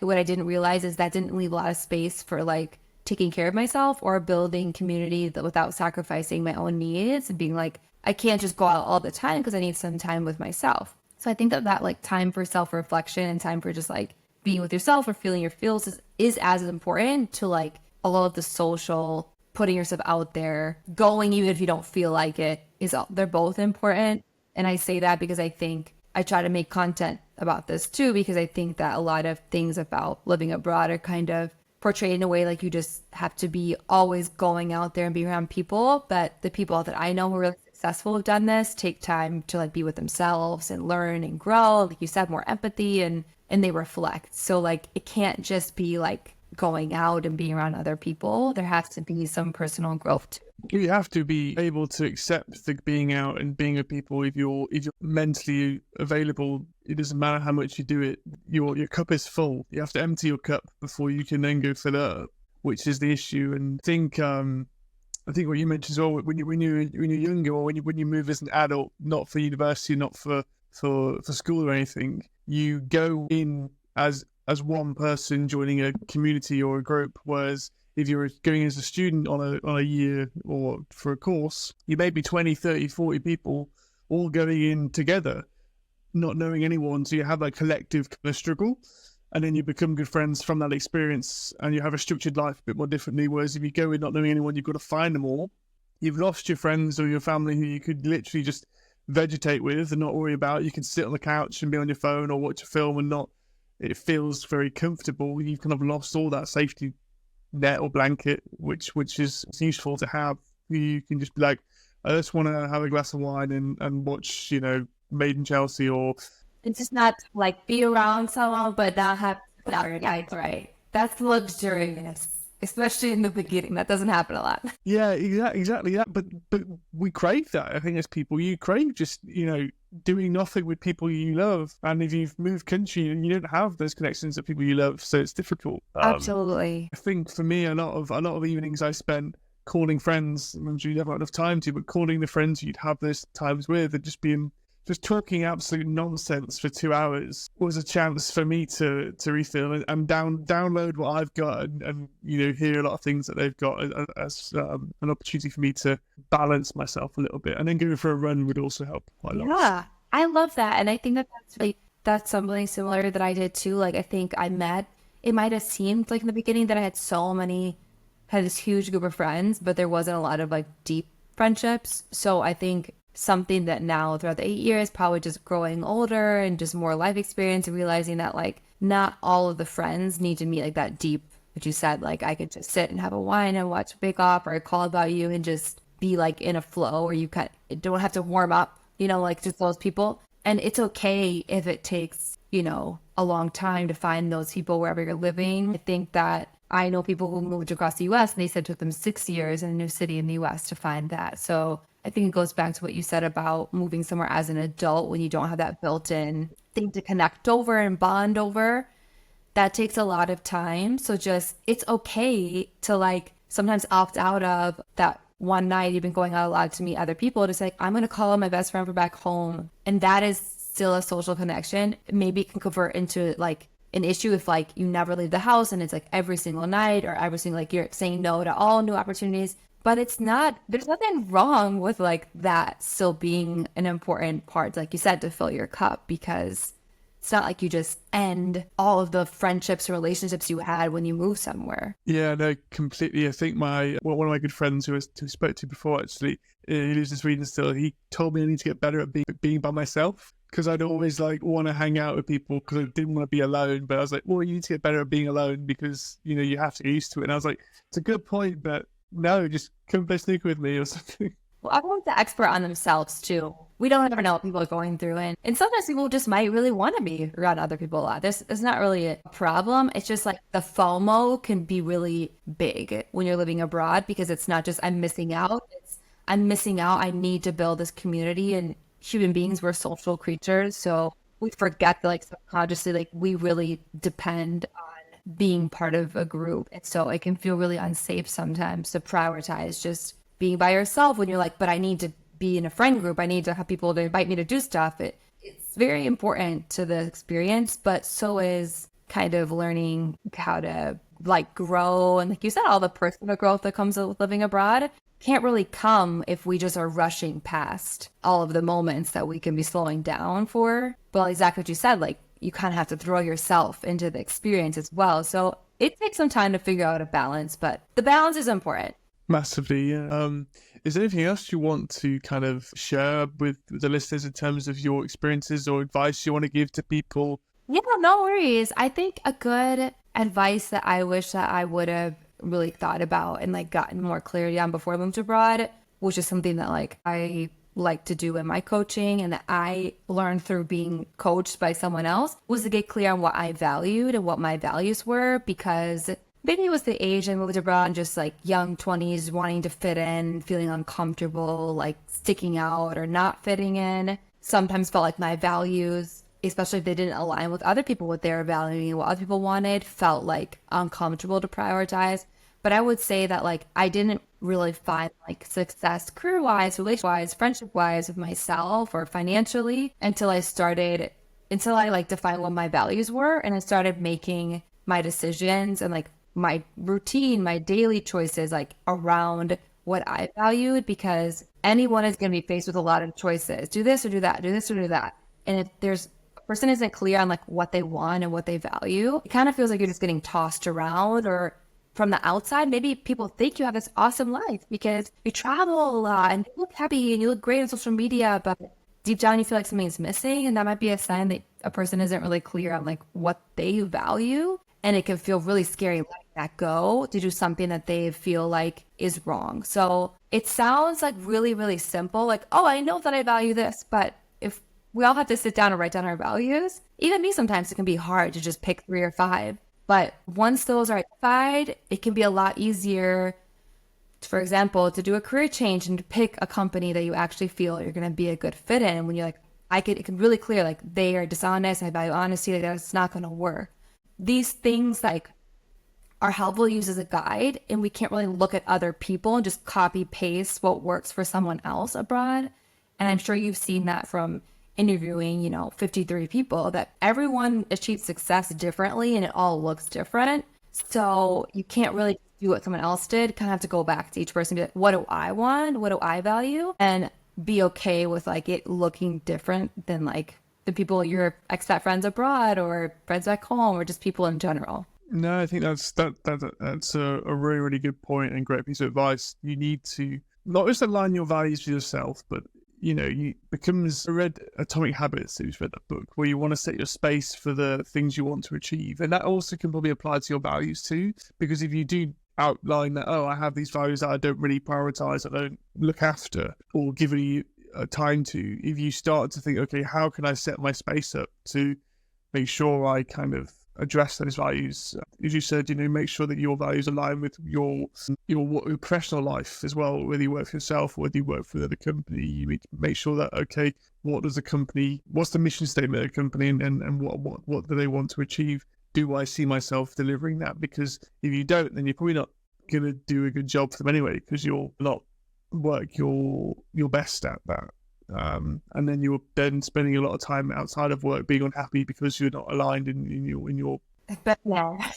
what I didn't realize is that didn't leave a lot of space for like taking care of myself or building community without sacrificing my own needs and being like, I can't just go out all the time because I need some time with myself. So I think that like time for self-reflection and time for just like being with yourself or feeling your feels is as important to like all of the social, putting yourself out there, going even if you don't feel like it, they're both important. And I say that because I think I try to make content about this too, because I think that a lot of things about living abroad are kind of portrayed in a way like you just have to be always going out there and be around people. But the people that I know who are really successful have done this take time to like be with themselves and learn and grow. Like you said, more empathy and they reflect. So like it can't just be like going out and being around other people. There has to be some personal growth too. You have to be able to accept the being out and being with people. If you're mentally available, it doesn't matter how much you do it. Your cup is full. You have to empty your cup before you can then go fill it up, which is the issue. And I think what you mentioned as well, when you're younger or when you move as an adult, not for university, not for school or anything, you go in as one person joining a community or a group, whereas if you're going as a student on a year or for a course, you may be 20, 30, 40 people all going in together, not knowing anyone. So you have that collective kind of struggle, and then you become good friends from that experience, and you have a structured life a bit more differently. Whereas if you go in not knowing anyone, you've got to find them all. You've lost your friends or your family who you could literally just vegetate with and not worry about. You can sit on the couch and be on your phone or watch a film and not. It feels very comfortable. You've kind of lost all that safety net or blanket, which is useful to have. You can just be like, I just want to have a glass of wine and watch, you know, Made in Chelsea, or it's just not like be around someone but not have right. That's luxurious, especially in the beginning. That doesn't happen a lot. Yeah, exactly that. But we crave that. I think as people, you crave just, you know, doing nothing with people you love. And if you've moved country and you don't have those connections with people you love, so it's difficult. Absolutely. I think for me, a lot of evenings I spent calling friends. I'm sure you never had enough time to, but calling the friends you'd have those times with and just talking absolute nonsense for 2 hours was a chance for me to refill and download what I've got and you know, hear a lot of things that they've got as an opportunity for me to balance myself a little bit. And then going for a run would also help quite a lot. Yeah, I love that. And I think that's something similar that I did too. Like I think it might have seemed like in the beginning that I had this huge group of friends, but there wasn't a lot of like deep friendships. So I think something that now throughout the 8 years, probably just growing older and just more life experience and realizing that like not all of the friends need to meet like that deep, what you said, like I could just sit and have a wine and watch Bake Off or I call about you and just be like in a flow where you don't have to warm up like just those people. And it's okay if it takes, a long time to find those people wherever you're living. I think that I know people who moved across the US and they said it took them 6 years in a new city in the US to find that. So I think it goes back to what you said about moving somewhere as an adult when you don't have that built-in thing to connect over and bond over. That takes a lot of time. So it's okay to like sometimes opt out of that one night you've been going out a lot to meet other people to say, I'm going to call my best friend from back home. And that is still a social connection. Maybe it can convert into like an issue if like you never leave the house and it's like every single night or every single, like you're saying no to all new opportunities. But there's nothing wrong with like that still being an important part, like you said, to fill your cup, because it's not like you just end all of the friendships or relationships you had when you move somewhere. Yeah, no, completely. I think one of my good friends who I spoke to before, actually, he lives in Sweden still, he told me I need to get better at being by myself, because I'd always like want to hang out with people because I didn't want to be alone. But I was like, well, you need to get better at being alone because, you have to get used to it. And I was like, it's a good point, but no, just come play snooker with me or something. Well, everyone's the expert on themselves too. We don't ever know what people are going through. And sometimes people just might really want to be around other people a lot. It's not really a problem. It's just like the FOMO can be really big when you're living abroad, because it's not just I'm missing out. It's I'm missing out. I need to build this community, and human beings, we're social creatures. So we forget that like subconsciously, like we really depend on being part of a group. And so it can feel really unsafe sometimes to prioritize just being by yourself when you're like, but I need to be in a friend group. I need to have people to invite me to do stuff. It's very important to the experience, but so is kind of learning how to like grow. And like you said, all the personal growth that comes with living abroad can't really come if we just are rushing past all of the moments that we can be slowing down for. But exactly what you said, like you kind of have to throw yourself into the experience as well. So it takes some time to figure out a balance, but the balance is important. Massively, yeah. Is there anything else you want to kind of share with the listeners in terms of your experiences or advice you want to give to people? Yeah, no worries. I think a good advice that I wish that I would have really thought about and like gotten more clarity on before I moved abroad, which is something that like I like to do in my coaching and that I learned through being coached by someone else, was to get clear on what I valued and what my values were, because maybe it was the age I moved abroad and just like young 20s wanting to fit in, feeling uncomfortable, like sticking out or not fitting in. Sometimes felt like my values, especially if they didn't align with other people, what they were valuing, what other people wanted, felt like uncomfortable to prioritize. But I would say that like I didn't really find like success career-wise, relationship-wise, friendship-wise with myself or financially until I like defined what my values were, and I started making my decisions and like my routine, my daily choices like around what I valued, because anyone is going to be faced with a lot of choices. Do this or do that, do this or do that. And if there's a person isn't clear on like what they want and what they value, it kind of feels like you're just getting tossed around. Or from the outside, maybe people think you have this awesome life because you travel a lot and you look happy and you look great on social media, but deep down you feel like something's missing. And that might be a sign that a person isn't really clear on like what they value. And it can feel really scary letting that go to do something that they feel like is wrong. So it sounds like really, really simple. Like, oh, I know that I value this. But if we all have to sit down and write down our values, even me, sometimes it can be hard to just pick 3 or 5. But once those are identified, it can be a lot easier, for example, to do a career change and to pick a company that you actually feel you're going to be a good fit in. When you're like, it can really clear, like they are dishonest, I value honesty, like that's not going to work. These things like are helpful to use as a guide, and we can't really look at other people and just copy paste what works for someone else abroad. And I'm sure you've seen that from interviewing, 53 people, that everyone achieves success differently and it all looks different. So you can't really do what someone else did. Kind of have to go back to each person and be like, what do I want? What do I value? And be okay with like it looking different than like the people, your expat friends abroad or friends back home or just people in general. No, I think that's a really, really good point and great piece of advice. You need to not just align your values with yourself, but I read Atomic Habits, who's read that book, where you want to set your space for the things you want to achieve. And that also can probably apply to your values too, because if you do outline that, I have these values that I don't really prioritize, I don't look after, or give time to, if you start to think, okay, how can I set my space up to make sure I kind of address those values? As you said, make sure that your values align with your professional life as well, whether you work for yourself or whether you work for another company. You need to make sure that, okay, what's the mission statement of the company, and what do they want to achieve? Do I see myself delivering that? Because if you don't, then you're probably not going to do a good job for them anyway, because you'll not work your best at that. And then you're then spending a lot of time outside of work being unhappy because you're not aligned in your. But yeah,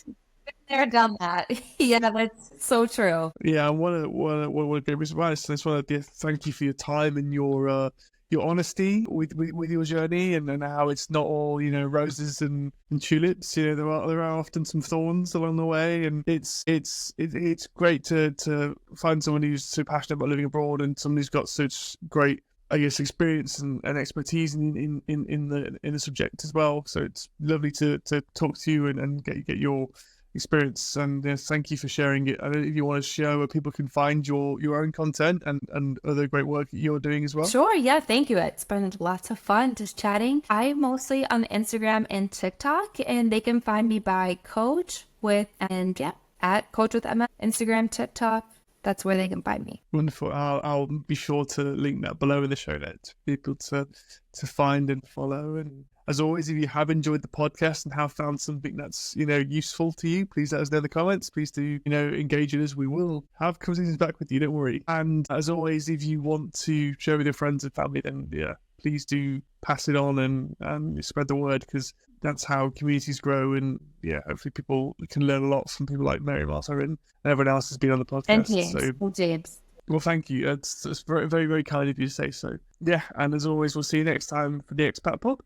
they're done that. Yeah, that's so true. Yeah, I want to give advice. I just want to thank you for your time and your honesty with your journey, and how it's not all roses and tulips. There are often some thorns along the way, and it's great to find someone who's so passionate about living abroad and someone who's got such great, I guess, experience and expertise in the subject as well. So it's lovely to talk to you and get your experience, and thank you for sharing it. I don't know if you want to share where people can find your own content and other great work that you're doing as well. Sure, yeah, thank you. It's been lots of fun just chatting. I'm mostly on Instagram and TikTok, and they can find me by at Coach with Emma, Instagram, TikTok. That's where they can find me. Wonderful. I'll be sure to link that below in the show notes for people to find and follow. And as always, if you have enjoyed the podcast and have found something that's useful to you, please let us know in the comments. Please do engage with us. We will have conversations back with you. Don't worry. And as always, if you want to share with your friends and family, then please do pass it on and spread the word, because that's how communities grow. And hopefully people can learn a lot from people like Mary, Martha, and everyone else has been on the podcast. And James. Well, thank you. It's very, very, very kind of you to say so. Yeah, and as always, we'll see you next time for the Expat Pod.